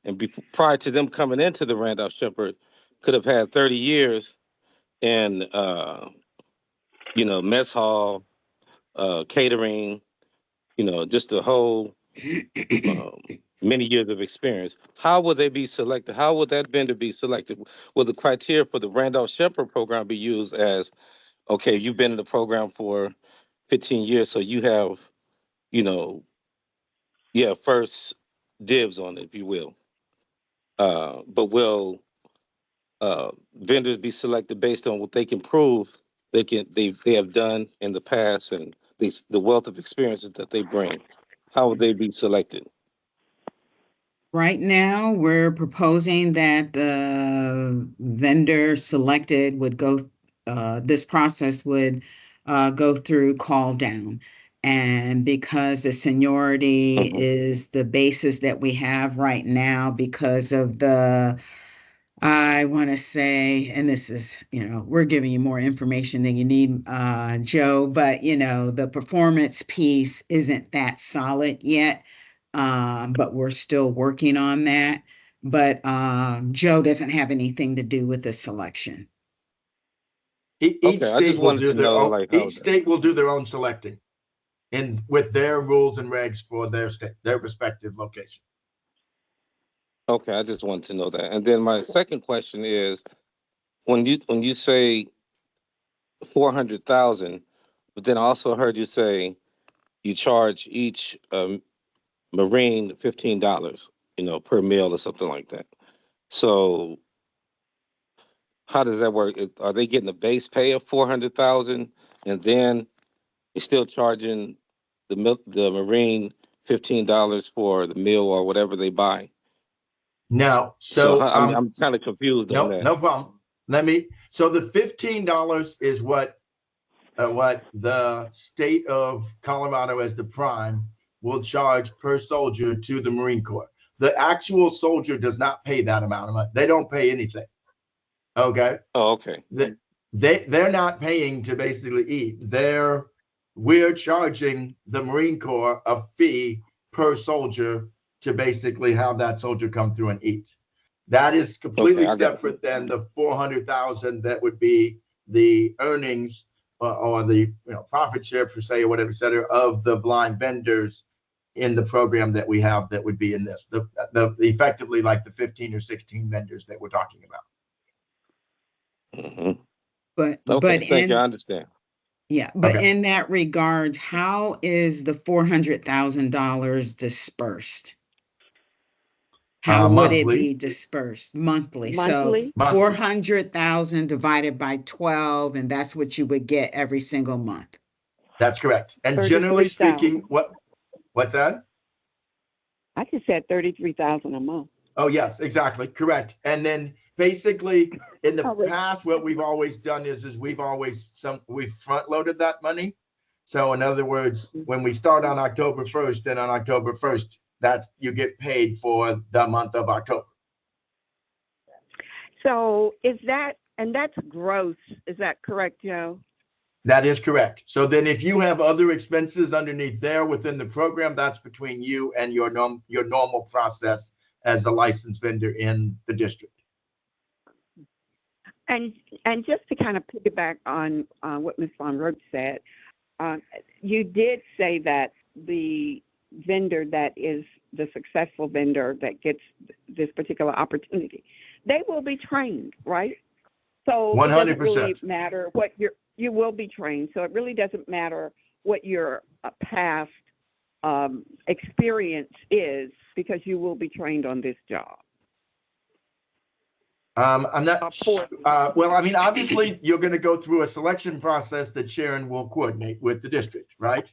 and prior to them coming into the Randolph-Sheppard could have had 30 years in, mess hall, catering, just the whole many years of experience. How would they be selected? How would that vendor be selected? Will the criteria for the Randolph-Sheppard program be used as, okay, you've been in the program for 15 years, so you have, first dibs on it, if you will. But will vendors be selected based on what they can prove they have done in the past and the wealth of experiences that they bring? How would they be selected? Right now, we're proposing that the vendor selected would go, this process would go through call down. And because the seniority Mhm. is the basis that we have right now, because of the, I want to say, and this is, we're giving you more information than you need, Joe, but, the performance piece isn't that solid yet, but we're still working on that. But Joe doesn't have anything to do with the selection. Each Okay, I just state will wanted do to their know, own. like, how Each state will do their own selecting, in with their rules and regs for their state, their respective location. Okay, I just wanted to know that. And then my second question is, when you say 400,000, but then I also heard you say you charge each Marine $15, per meal or something like that. So how does that work? Are they getting a base pay of 400,000, and then you're still charging the Marine $15 for the meal or whatever they buy? Now, So so I'm kind of confused on that. no problem. So the $15 is what the state of Colorado as the prime will charge per soldier to the Marine Corps. The actual soldier does not pay that amount of money. They don't pay anything. Okay. Oh, okay. They're not paying to basically eat. We're charging the Marine Corps a fee per soldier to basically have that soldier come through and eat. That is completely Okay, I got it. separate than the 400,000 that would be the earnings or the profit share per se or whatever, et cetera, of the blind vendors in the program that we have that would be in this. The effectively like the 15 or 16 vendors that we're talking about. Mhm. But Okay, thank you. I in understand. but Okay. in that regard, how is the $400,000 dispersed? How would it Monthly. be dispersed? Monthly. So Monthly? 400,000 divided by 12, and that's what you would get every single month. That's correct. And generally 33,000. speaking, what's that? I just said 33,000 a month. Oh, yes, exactly. Correct. And then basically in the Oh, wait. past, what we've always done is we've front loaded that money. So in other words, when we start on October 1st, then on October 1st, you get paid for the month of October. So that's gross, is that correct, Joe? That is correct. So then if you have other expenses underneath there within the program, that's between you and your normal process as a licensed vendor in the district. And just to kind of piggyback on what Ms. Von Roach said, you did say that the vendor that is the successful vendor that gets this particular opportunity, they will be trained, right? So 100%. It doesn't really matter what you will be trained. So it really doesn't matter what your past experience is, because you will be trained on this job. I'm not sure. Well, I mean, obviously, you're going to go through a selection process that Sharon will coordinate with the district, right?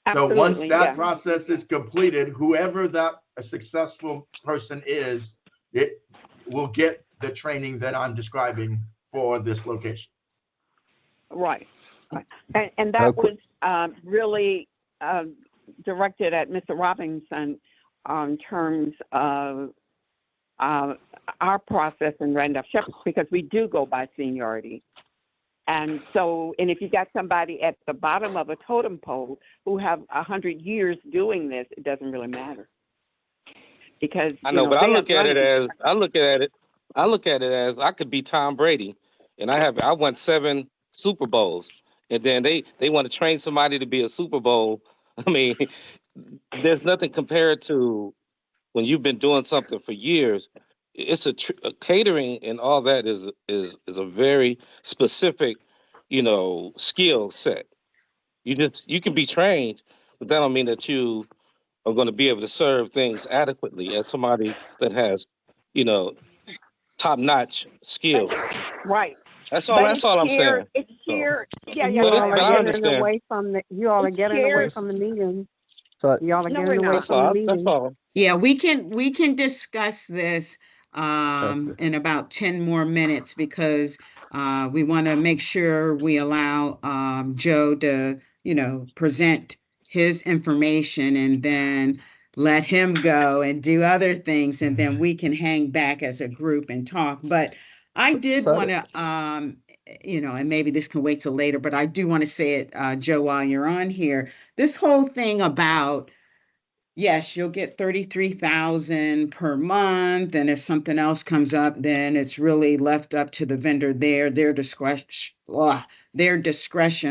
Absolutely, so once that process is completed, whoever that a successful person is, it will get the training that I'm describing for this location. Right. And that was really directed at Mr. Robinson in terms of our process in Randolph Shepherd, because we do go by seniority. And so, and if you got somebody at the bottom of a totem pole who have 100 years doing this, it doesn't really matter. Because I know, but I look at it as I could be Tom Brady, and I won 7 Super Bowls, and then they want to train somebody to be a Super Bowl. I mean, there's nothing compared to when you've been doing something for years. It's a catering and all that is a very specific, skill set. You can be trained, but that don't mean that you are going to be able to serve things adequately as somebody that has, top-notch skills. Right. That's all I'm saying. It's shared. Yeah. You all but I are getting understand. away from the. You all are getting away from the meeting. So Y'all are No, getting we're away not. from the meeting. That's all. Yeah, we can discuss this in about 10 more minutes, because We want to make sure we allow Joe to, present his information and then let him go and do other things, and then we can hang back as a group and talk. But I did So, want to, and maybe this can wait till later, but I do want to say it, Joe, while you're on here, this whole thing about, yes, you'll get 33,000 per month. And if something else comes up, then it's really left up to the vendor their discretion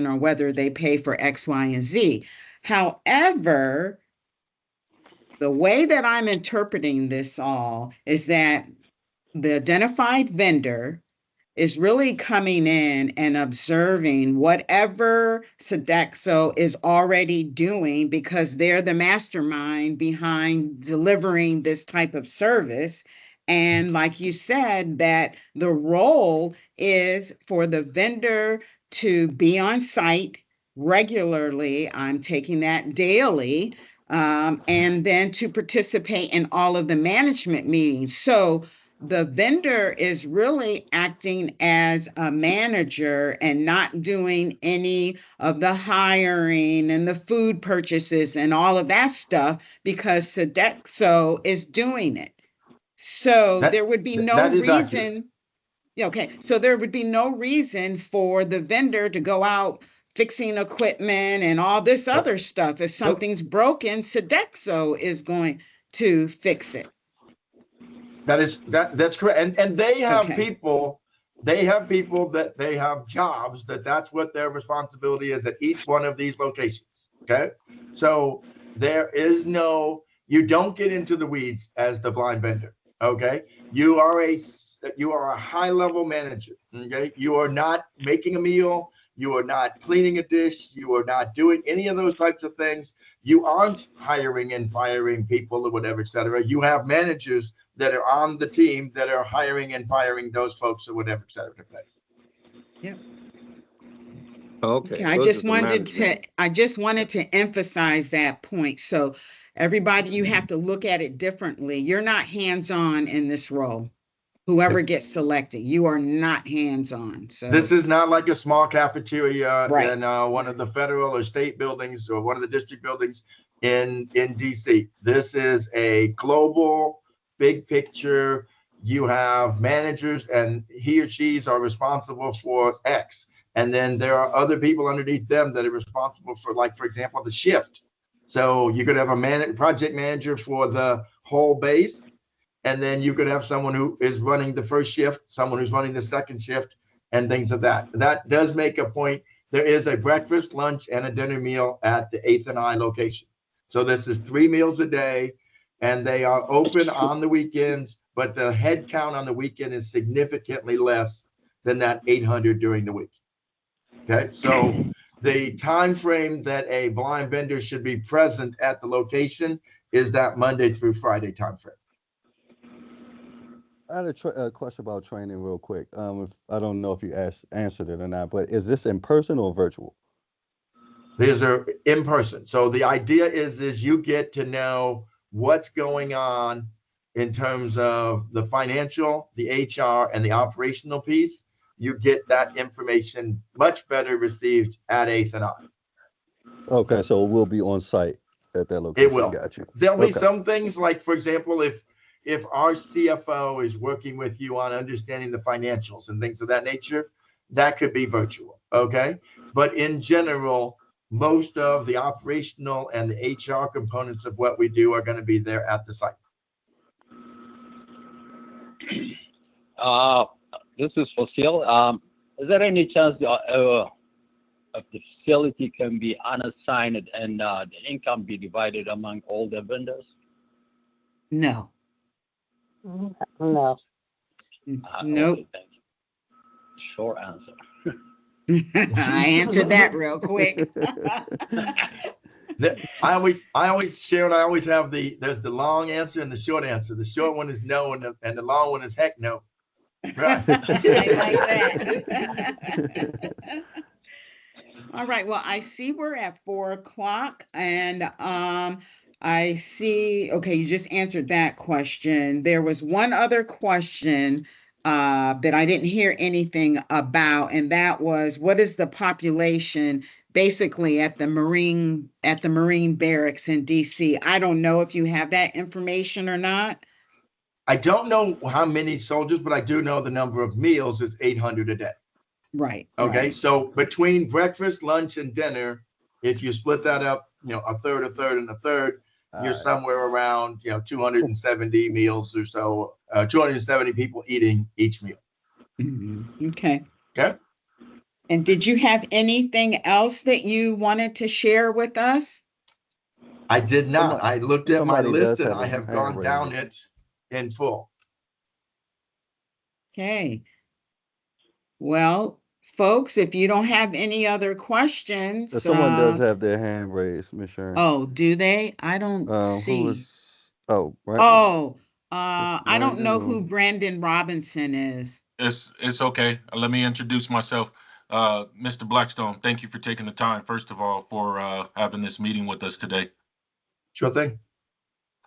on whether they pay for X, Y, and Z. However, the way that I'm interpreting this all is that the identified vendor is really coming in and observing whatever Sodexo is already doing, because they're the mastermind behind delivering this type of service. And like you said, that the role is for the vendor to be on site regularly. I'm taking that daily. And then to participate in all of the management meetings. So the vendor is really acting as a manager and not doing any of the hiring and the food purchases and all of that stuff, because Sodexo is doing it. So That there would be no that is accurate. reason. Yeah, okay, so there would be no reason for the vendor to go out fixing equipment and all this Nope. other stuff. If something's broken, Sodexo is going to fix it. That's correct. And they have Okay. people, that they have jobs that's what their responsibility is at each one of these locations. Okay. So you don't get into the weeds as the blind vendor. Okay. You are a high level manager. Okay. You are not making a meal. You are not cleaning a dish. You are not doing any of those types of things. You aren't hiring and firing people or whatever, et cetera. You have managers that are on the team that are hiring and firing those folks or whatever, et cetera. Yep. Okay. Okay, So I it's just the wanted management. to emphasize that point. So everybody, you have to look at it differently. You're not hands-on in this role. Whoever gets selected, you are not hands-on. This So, is not like a small cafeteria right. in one of the federal or state buildings or one of the district buildings in DC. This is a global, big picture. You have managers, and he or she's are responsible for X. And then there are other people underneath them that are responsible for, like, for example, the shift. So you could have a project manager for the whole base, and then you could have someone who is running the first shift, someone who's running the second shift, and things of that. That does make a point. There is a breakfast, lunch, and a dinner meal at the 8th and I location. So this is 3 meals a day, and they are open on the weekends, but the head count on the weekend is significantly less than that 800 during the week. Okay, so the time frame that a blind vendor should be present at the location is that Monday through Friday time frame. I had a question about training real quick. I don't know if you answered it or not, but is this in person or virtual? These are in person. So the idea is you get to know what's going on in terms of the financial, the HR, and the operational piece. You get that information much better received at 8th and I. Okay, so it will be on site at that location. It will. Got you. There'll be Okay. some things, like, for example, if our CFO is working with you on understanding the financials and things of that nature, that could be virtual. Okay. But in general, most of the operational and the HR components of what we do are going to be there at the site. This is for sale. Is there any chance of the facility can be unassigned and the income be divided among all the vendors? No. No. Nope. Okay, thank you. Short answer. I answered that real quick. I always share, and I always have there's the long answer and the short answer. The short one is no, and the long one is heck no. Right. I like that. All right. Well, I see we're at 4:00, and I see. Okay, you just answered that question. There was one other question that I didn't hear anything about, and that was, what is the population basically at the Marine barracks in DC? I don't know if you have that information or not. I don't know how many soldiers, but I do know the number of meals is 800 a day. Right. Okay, right. so between breakfast, lunch, and dinner, if you split that up, a third, and a third, you're somewhere around 270 meals or so, 270 people eating each meal. Okay. Okay. And did you have anything else that you wanted to share with us? I did not. I looked at my somebody list does and have I a have hand gone down raised. it in full. Okay. Well, folks, if you don't have any other questions, Someone does have their hand raised, Miss Sharon. oh, do they? I don't Who see. is? Oh, right. Oh, I don't know who or- Brandon Robinson is. It's okay. Let me introduce myself. Mr. Blackstone, thank you for taking the time, first of all, for having this meeting with us today. Sure thing.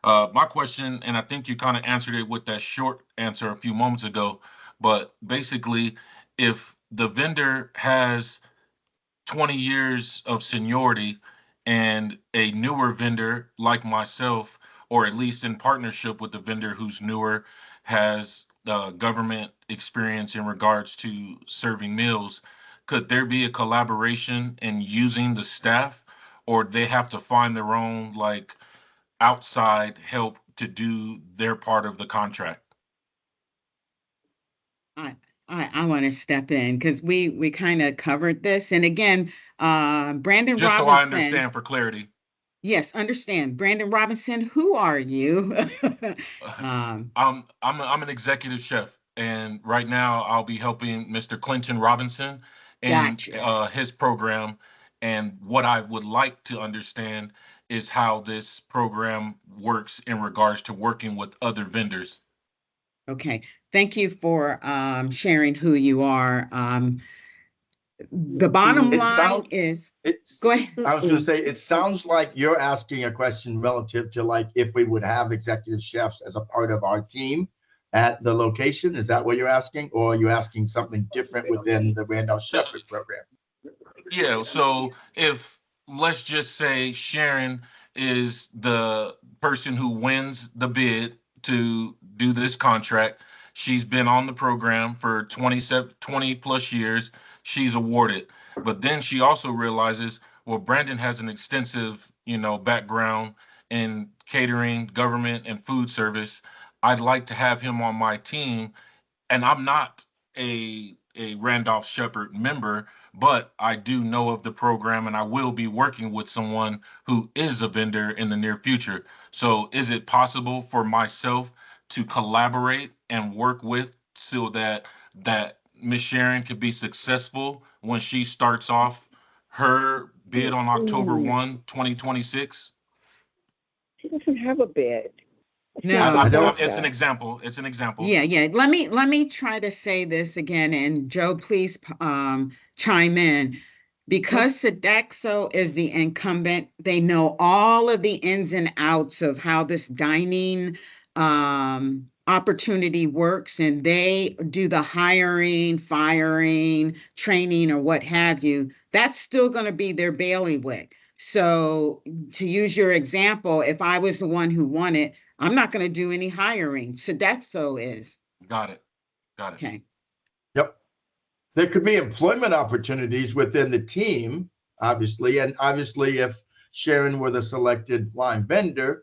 My question, and I think you kind of answered it with that short answer a few moments ago, but basically, if the vendor has 20 years of seniority and a newer vendor like myself, or at least in partnership with the vendor who's newer, has government experience in regards to serving meals, could there be a collaboration in using the staff, or they have to find their own like outside help to do their part of the contract? I want to step in because we kind of covered this. And again, Brandon Just so I Robinson. understand for clarity. Yes, understand. Brandon Robinson, who are you? I'm an executive chef, and right now I'll be helping Mr. Clinton Robinson in Gotcha. his program. And what I would like to understand is how this program works in regards to working with other vendors. Okay. Thank you for sharing who you are. The bottom It line sounds is, it's go ahead. I was going to say, it sounds like you're asking a question relative to like if we would have executive chefs as a part of our team at the location. Is that what you're asking? Or are you asking something different within the Randolph Shepherd program? Yeah, so if let's just say Sharon is the person who wins the bid to do this contract. She's been on the program for 20 plus years. She's awarded. But then she also realizes, well, Brandon has an extensive, background in catering, government, and food service. I'd like to have him on my team, and I'm not a Randolph Shepherd member, but I do know of the program, and I will be working with someone who is a vendor in the near future. So is it possible for myself to collaborate and work with so that Miss Sharon could be successful when she starts off her bid on October 1, 2026? She doesn't have a bid. No. It's an example. It's an example. Yeah. Let me try to say this again, and Joe, please chime in. Because Sodexo is the incumbent, they know all of the ins and outs of how this dining opportunity works, and they do the hiring, firing, training, or what have you. That's still going to be their bailiwick. So, to use your example, if I was the one who won it, I'm not going to do any hiring. Sodexo is. Got it. Okay. Yep. There could be employment opportunities within the team, obviously. And obviously, if Sharon were the selected line vendor,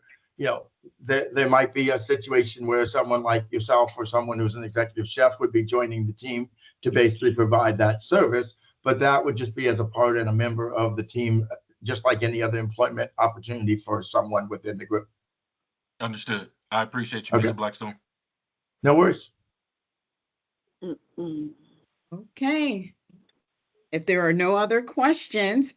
there might be a situation where someone like yourself or someone who's an executive chef would be joining the team to basically provide that service. But that would just be as a part and a member of the team, just like any other employment opportunity for someone within the group. Understood. I appreciate you, Okay. Mr. Blackstone. No worries. Okay. If there are no other questions,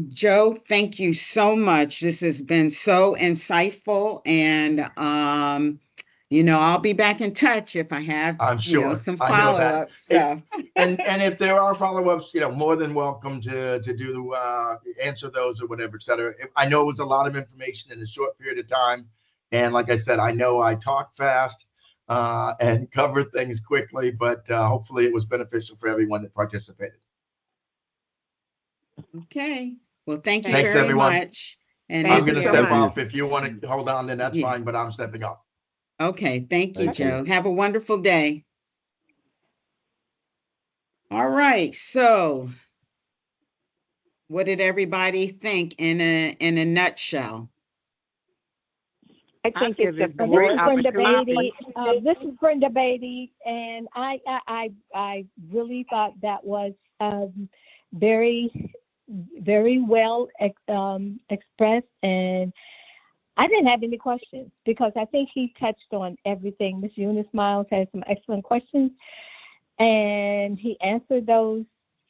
Joe, thank you so much. This has been so insightful, and I'll be back in touch if I have, I'm sure. some I know that. follow-up stuff. And if there are follow-ups, more than welcome to do answer those or whatever, et cetera. I know it was a lot of information in a short period of time. And like I said, I know I talk fast. and cover things quickly, but hopefully it was beneficial for everyone that participated. Okay. Well, thank you Thanks, very everyone. much. And Thank I'm going to you so step much. off. If you want to hold on, then that's Yeah. fine, but I'm stepping off. Okay. Thank you, Thank you. Joe. Have a wonderful day. All right. So what did everybody think in a nutshell? I think I it's feel a it's a This great is Brenda opportunity. Beatty. This is Brenda Beatty, and I really thought that was very, very well expressed, and I didn't have any questions because I think he touched on everything. Ms. Eunice Miles had some excellent questions, and he answered those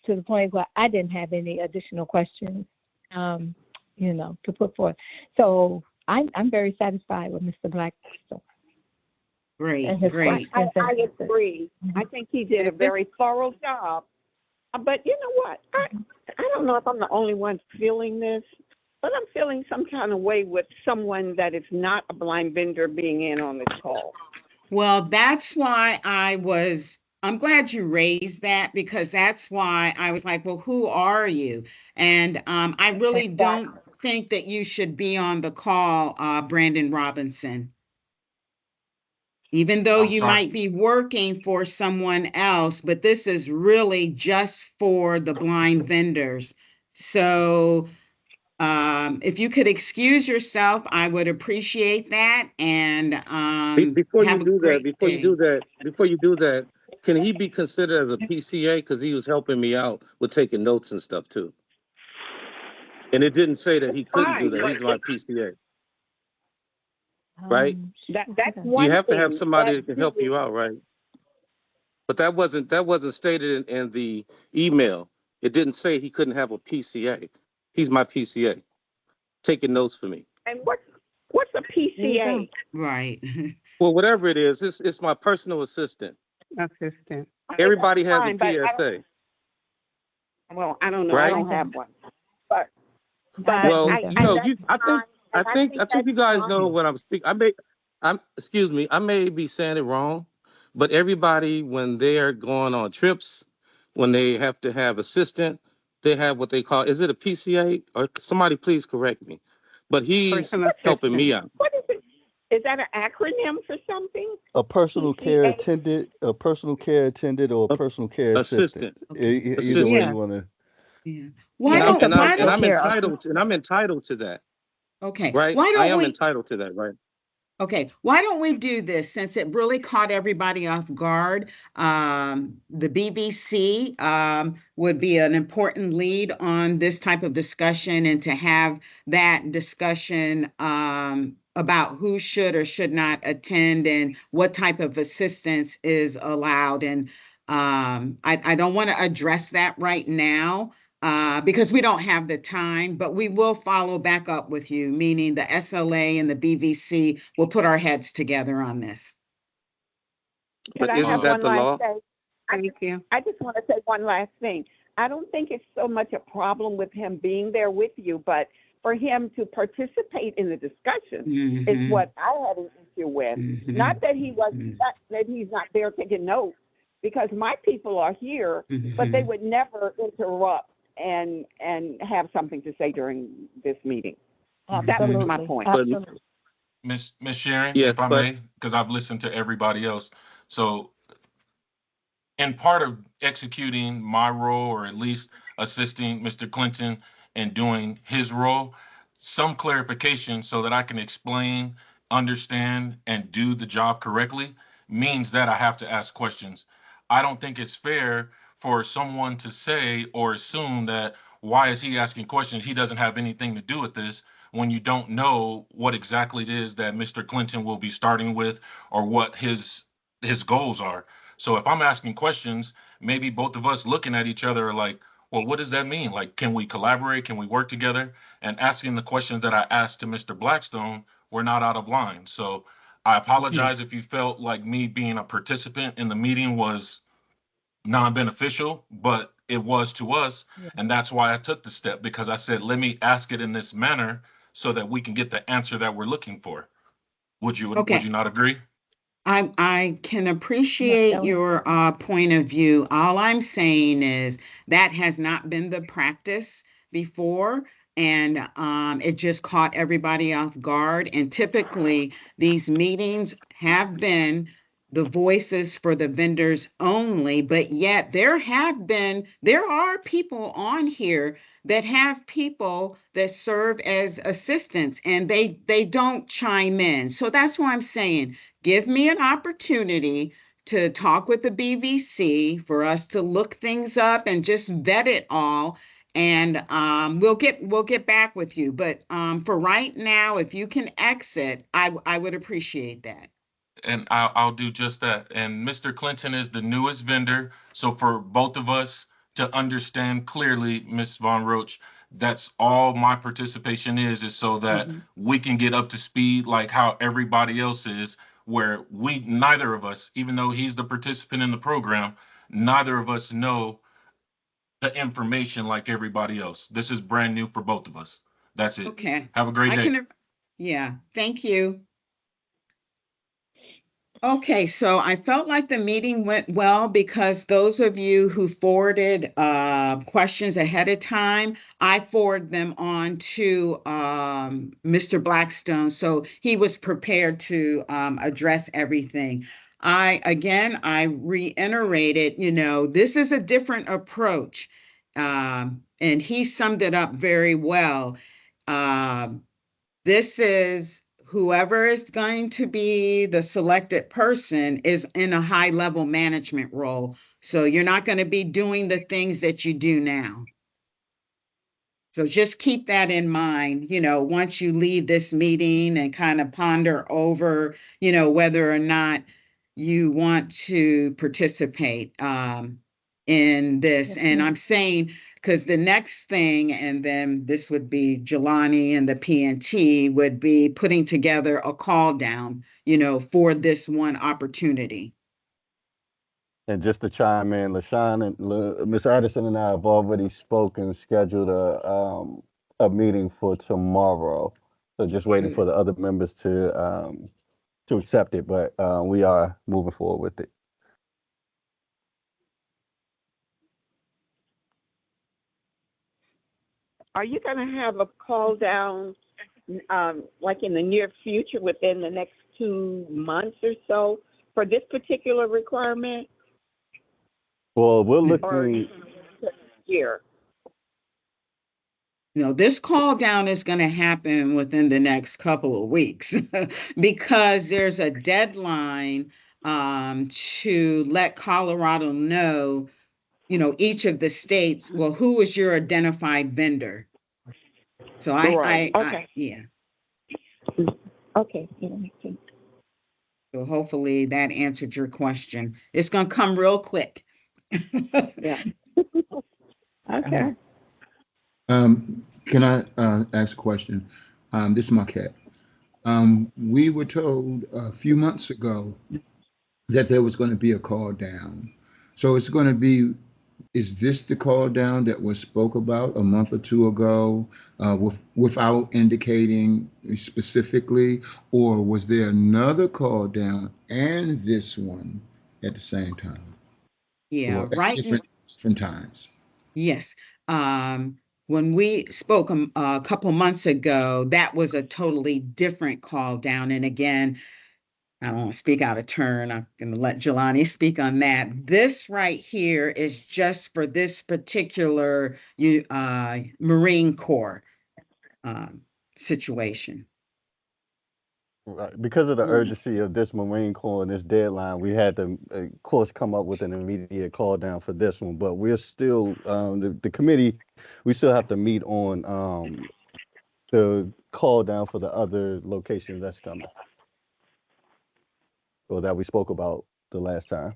to the point where I didn't have any additional questions, to put forth. So I'm very satisfied with Mr. Blackstone. Great, And his great. questions. I agree. I think he did a very thorough job. But you know what? I don't know if I'm the only one feeling this, but I'm feeling some kind of way with someone that is not a blind vendor being in on this call. Well, that's why I'm glad you raised that, because that's why I was like, well, who are you? And I really don't think that you should be on the call, Brandon Robinson. Even though I'm you sorry. might be working for someone else, but this is really just for the blind vendors. So if you could excuse yourself, I would appreciate that. And Before you have a do that, great day. before you do that, can he be considered as a PCA? Because he was helping me out with taking notes and stuff too. And it didn't say that he couldn't do that. He's my PCA. Right? That's one You have to thing. have somebody that can help you out, right? But that wasn't stated in the email. It didn't say he couldn't have a PCA. He's my PCA, taking notes for me. And what's a PCA? Right. Well, whatever it is, it's my personal assistant. Assistant. Everybody has a Fine, but PSA, well, I don't know. right? I don't have one. But Well, I think you guys know what I'm speaking. Excuse me, I may be saying it wrong, but everybody, when they are going on trips, when they have to have assistant, they have what they call, is it a PCA? Or somebody please correct me. But he's Personal helping me out. What is it? Is that an acronym for something? A personal care PCA? attendant, or a personal care assistant. Assistant. Either way Assistant. you want to. Yeah. And Why I'm don't and I'm why and I'm don't entitled to that, okay. right? Why I don't am we entitled to that, right? Okay, why don't we do this since it really caught everybody off guard? The BBC would be an important lead on this type of discussion, and to have that discussion about who should or should not attend and what type of assistance is allowed. And I don't want to address that right now, because we don't have the time, but we will follow back up with you, meaning the SLA and the BVC will put our heads together on this. Could But I isn't have that one the last law? thing? Thank you. I just want to say one last thing. I don't think it's so much a problem with him being there with you, but for him to participate in the discussion is Mhm, what I had an issue with. mhm, Not that he was mhm, not, that he's not there taking notes, because my people are here, but they mhm. would never interrupt and have something to say during this meeting. That was my Absolutely. point. Absolutely. Miss Sharon, Yes, if I but may, because I've listened to everybody else. So, in part of executing my role, or at least assisting Mr. Clinton in doing his role, some clarification so that I can explain, understand, and do the job correctly means that I have to ask questions. I don't think it's fair for someone to say or assume that why is he asking questions? He doesn't have anything to do with this, when you don't know what exactly it is that Mr. Clinton will be starting with, or what his goals are. So if I'm asking questions, maybe both of us looking at each other are like, well, what does that mean? Like, can we collaborate? Can we work together? And asking the questions that I asked to Mr. Blackstone were not out of line. So I apologize if you felt like me being a participant in the meeting was non-beneficial, but it was to us. Yeah. And that's why I took the step, because I said, let me ask it in this manner so that we can get the answer that we're looking for. Would you Okay. not agree? I can appreciate your point of view. All I'm saying is that has not been the practice before, and it just caught everybody off guard. And typically, these meetings have been the voices for the vendors only, but yet there are people on here that have people that serve as assistants, and they don't chime in. So that's why I'm saying give me an opportunity to talk with the BVC for us to look things up and just vet it all. And we'll get back with you. But for right now, if you can exit, I would appreciate that. And I'll do just that. And Mr. Clinton is the newest vendor. So for both of us to understand clearly, Ms. Von Roach, that's all my participation is so that we can get up to speed like how everybody else is, where we, neither of us, even though he's the participant in the program, neither of us know the information like everybody else. This is brand new for both of us. That's it. Okay. Have a great day. Yeah, thank you. Okay, so I felt like the meeting went well because those of you who forwarded questions ahead of time, I forwarded them on to Mr. Blackstone, so he was prepared to address everything. I reiterated, this is a different approach, and he summed it up very well. This is whoever is going to be the selected person is in a high level management role. So you're not going to be doing the things that you do now. So just keep that in mind, once you leave this meeting and kind of ponder over, whether or not you want to participate in this. And I'm saying, because the next thing, and then this would be Jelani and the PNT would be putting together a call down, for this one opportunity. And just to chime in, LaShawn and Ms. Addison and I have already spoken, scheduled a meeting for tomorrow. So just waiting for the other members to accept it, but we are moving forward with it. Are you going to have a call down like in the near future within the next 2 months or so for this particular requirement? Well, we're Or looking. here. This call down is going to happen within the next couple of weeks because there's a deadline to let Colorado know, each of the states, well, who is your identified vendor? So yeah. Okay. So hopefully that answered your question. It's going to come real quick. Yeah. Okay. Can I ask a question? This is Marquette. We were told a few months ago that there was going to be a call down. So it's going to be, is this the call down that was spoke about a month or two ago without indicating specifically, or was there another call down and this one at the same time? Yeah, Or at right. different times? Yes. When we spoke a couple months ago, that was a totally different call down. And again, I don't want to speak out of turn. I'm going to let Jelani speak on that. This right here is just for this particular Marine Corps situation. Right. Because of the urgency of this Marine Corps and this deadline, we had to, of course, come up with an immediate call down for this one. But we're still, the committee, we still have to meet on the call down for the other locations that's coming, or that we spoke about the last time.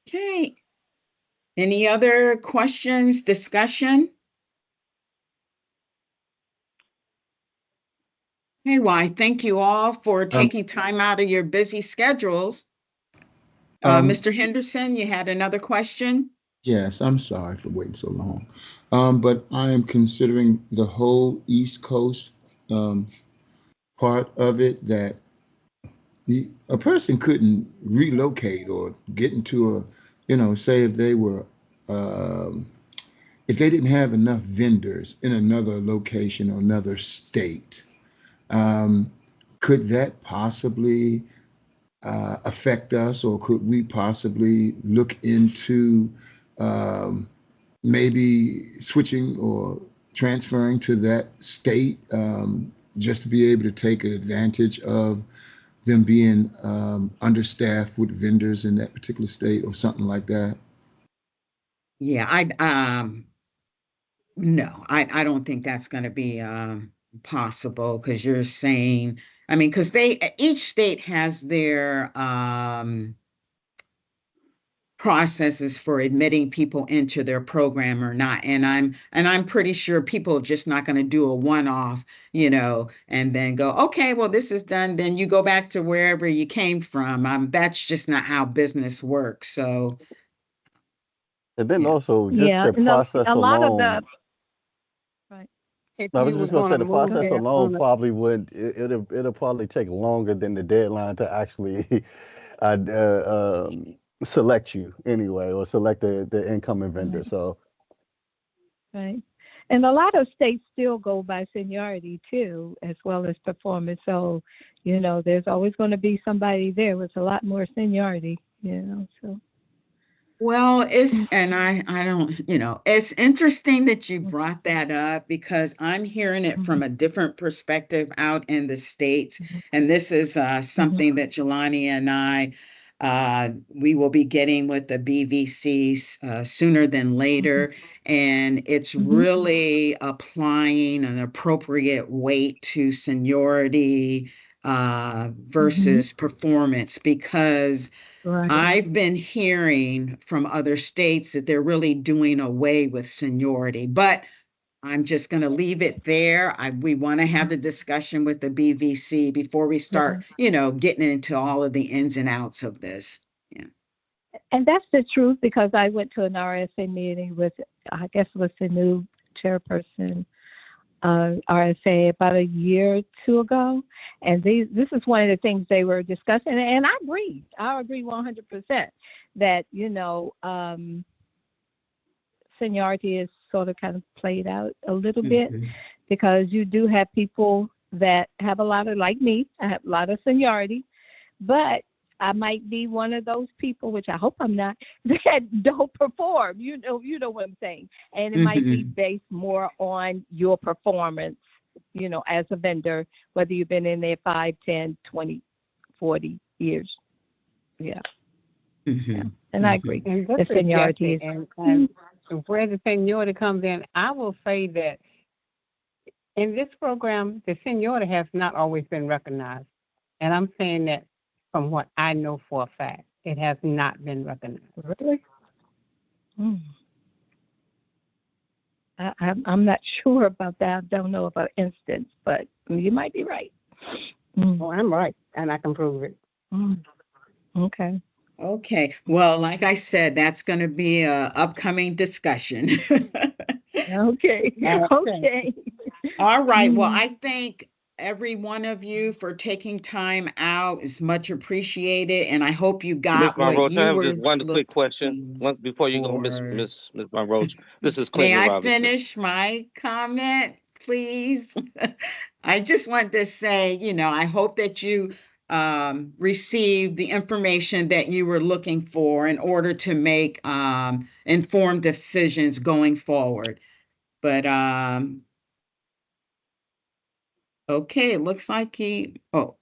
Okay. Any other questions, discussion? Hey, well, I thank you all for taking time out of your busy schedules. Mr. Henderson, you had another question? Yes, I'm sorry for waiting so long. But I am considering the whole East Coast um, part of it, that a person couldn't relocate or get into a, say if they were, um, if they didn't have enough vendors in another location or another state, um, could that possibly affect us, or could we possibly look into um, maybe switching or transferring to that state, just to be able to take advantage of them being understaffed with vendors in that particular state or something like that? Yeah, no, I don't think that's going to be possible because you're saying, I mean, because each state has their processes for admitting people into their program or not. And I'm pretty sure people are just not going to do a one-off, and then go, okay, well, this is done. Then you go back to wherever you came from. That's just not how business works. So, And then yeah. also just Yeah, the and process a lot of the alone. right. If I was you just was gonna on say a the Go move process ahead. there alone on a, probably would it'll probably take longer than the deadline to actually select you anyway, or select the incoming vendor. Right, So right. And a lot of states still go by seniority too, as well as performance. So, there's always going to be somebody there with a lot more seniority, so. Well, and I don't, it's interesting that you brought that up because I'm hearing it from a different perspective out in the States. And this is something that Jelani and I, we will be getting with the BVC sooner than later. And it's really applying an appropriate weight to seniority versus performance because Right. I've been hearing from other states that they're really doing away with seniority, but I'm just going to leave it there. We want to have the discussion with the BVC before we start, getting into all of the ins and outs of this. Yeah. And that's the truth because I went to an RSA meeting with, I guess it was the new chairperson, RSA about a year or two ago. And this is one of the things they were discussing. And I agree 100% that, seniority is sort of kind of played out a little bit because you do have people that have a lot of, like me, I have a lot of seniority, but I might be one of those people, which I hope I'm not, that don't perform. You know what I'm saying. And it might be based more on your performance, as a vendor, whether you've been in there 5, 10, 20, 40 years. Yeah. Yeah. And I agree. and The this is seniority Jesse, is and where the seniority comes in, I will say that in this program, the seniority has not always been recognized. And I'm saying that from what I know for a fact, it has not been recognized. really. Mm. I'm not sure about that. I don't know about instance, but you might be right. Oh, I'm right, and I can prove it. Okay. Okay. Well, like I said, that's going to be a upcoming discussion. Okay. Okay. All right. Well, I thank every one of you for taking time out. It's much appreciated, and I hope you Miss got Von what Roach, I you have were just one quick question. looking One before you go, for. Miss Von Roach. This is May Clinton I Robinson. finish my comment, please? I just want to say, I hope that you received the information that you were looking for in order to make informed decisions going forward. But okay, it looks like No,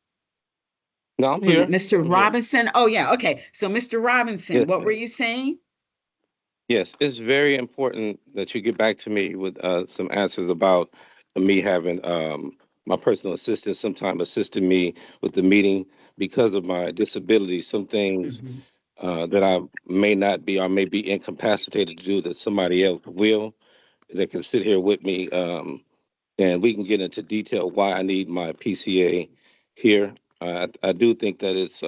I'm was it here. Mr. I'm here. Robinson? Oh yeah, okay. So Mr. Robinson, Yes, what were ma'am. you saying? Yes, it's very important that you get back to me with some answers about me having my personal assistant sometime assisting me with the meeting because of my disability. Some things that I may not be or may be incapacitated to do that somebody else will that can sit here with me. And we can get into detail why I need my PCA here. I do think that it's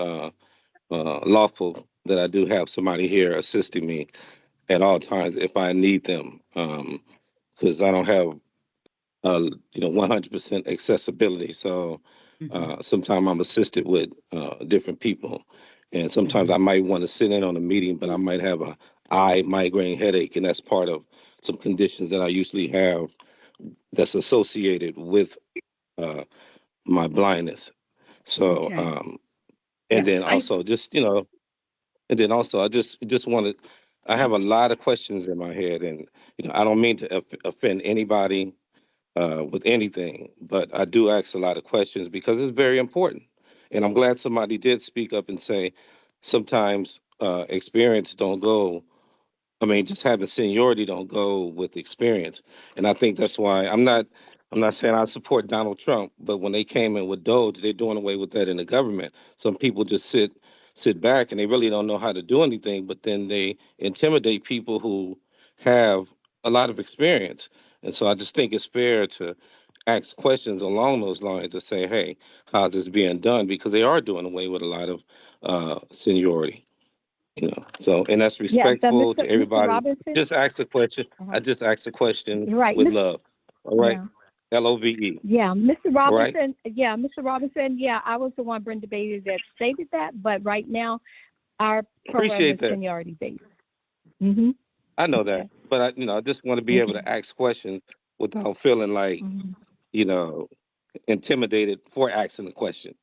lawful that I do have somebody here assisting me at all times if I need them. because I don't have 100% accessibility. So sometimes I'm assisted with different people, and sometimes I might want to sit in on a meeting, but I might have a eye migraine headache, and that's part of some conditions that I usually have that's associated with my blindness. So, Okay. and Yeah. then also and then also I just wanted, I have a lot of questions in my head, and I don't mean to offend anybody with anything, but I do ask a lot of questions because it's very important. And I'm glad somebody did speak up and say sometimes experience don't go. I mean, just having seniority don't go with experience. And I think that's why I'm not saying I support Donald Trump, but when they came in with Doge, they're doing away with that in the government. Some people just sit back and they really don't know how to do anything, but then they intimidate people who have a lot of experience. And so I just think it's fair to ask questions along those lines to say, hey, how's this being done? Because they are doing away with a lot of seniority. So, and that's Yeah, the respectful to Mr. everybody. Robinson. Just ask the question. Uh-huh. I just asked the question Right, with love. All right. yeah. LOVE. Yeah, Mr. All right. Robinson. Yeah, Mr. Robinson. Yeah, I was the one, Brenda Bailey, that stated that. But right now, our program Appreciate is that. seniority based. Mm-hmm. I know Okay. that. But I just want to be able Okay. to ask questions without feeling like, Mm-hmm. you know, intimidated for asking the question.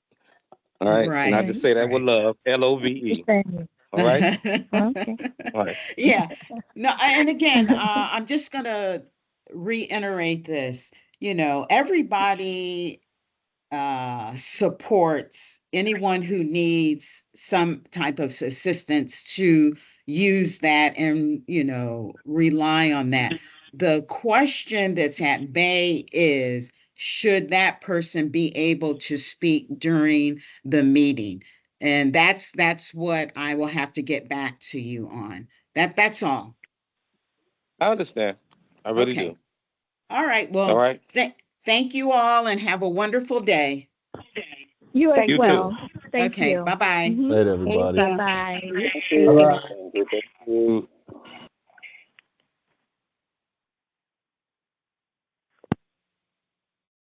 All right. And I Right. just Right. say that with Right. love. LOVE. Understand. All right. Okay. All right. Yeah. No, and again, I'm just gonna reiterate this. Everybody supports anyone who needs some type of assistance to use that and rely on that. The question that's at bay is, should that person be able to speak during the meeting? And that's what I will have to get back to you on. That's all. I understand. I really Okay. do. All right. All Well, right. thank you all and have a wonderful day. You as You too. well. Thank Okay. you. Bye-bye. Mm-hmm. Later, Thank everybody. you. Bye bye. Bye-bye. Thank you.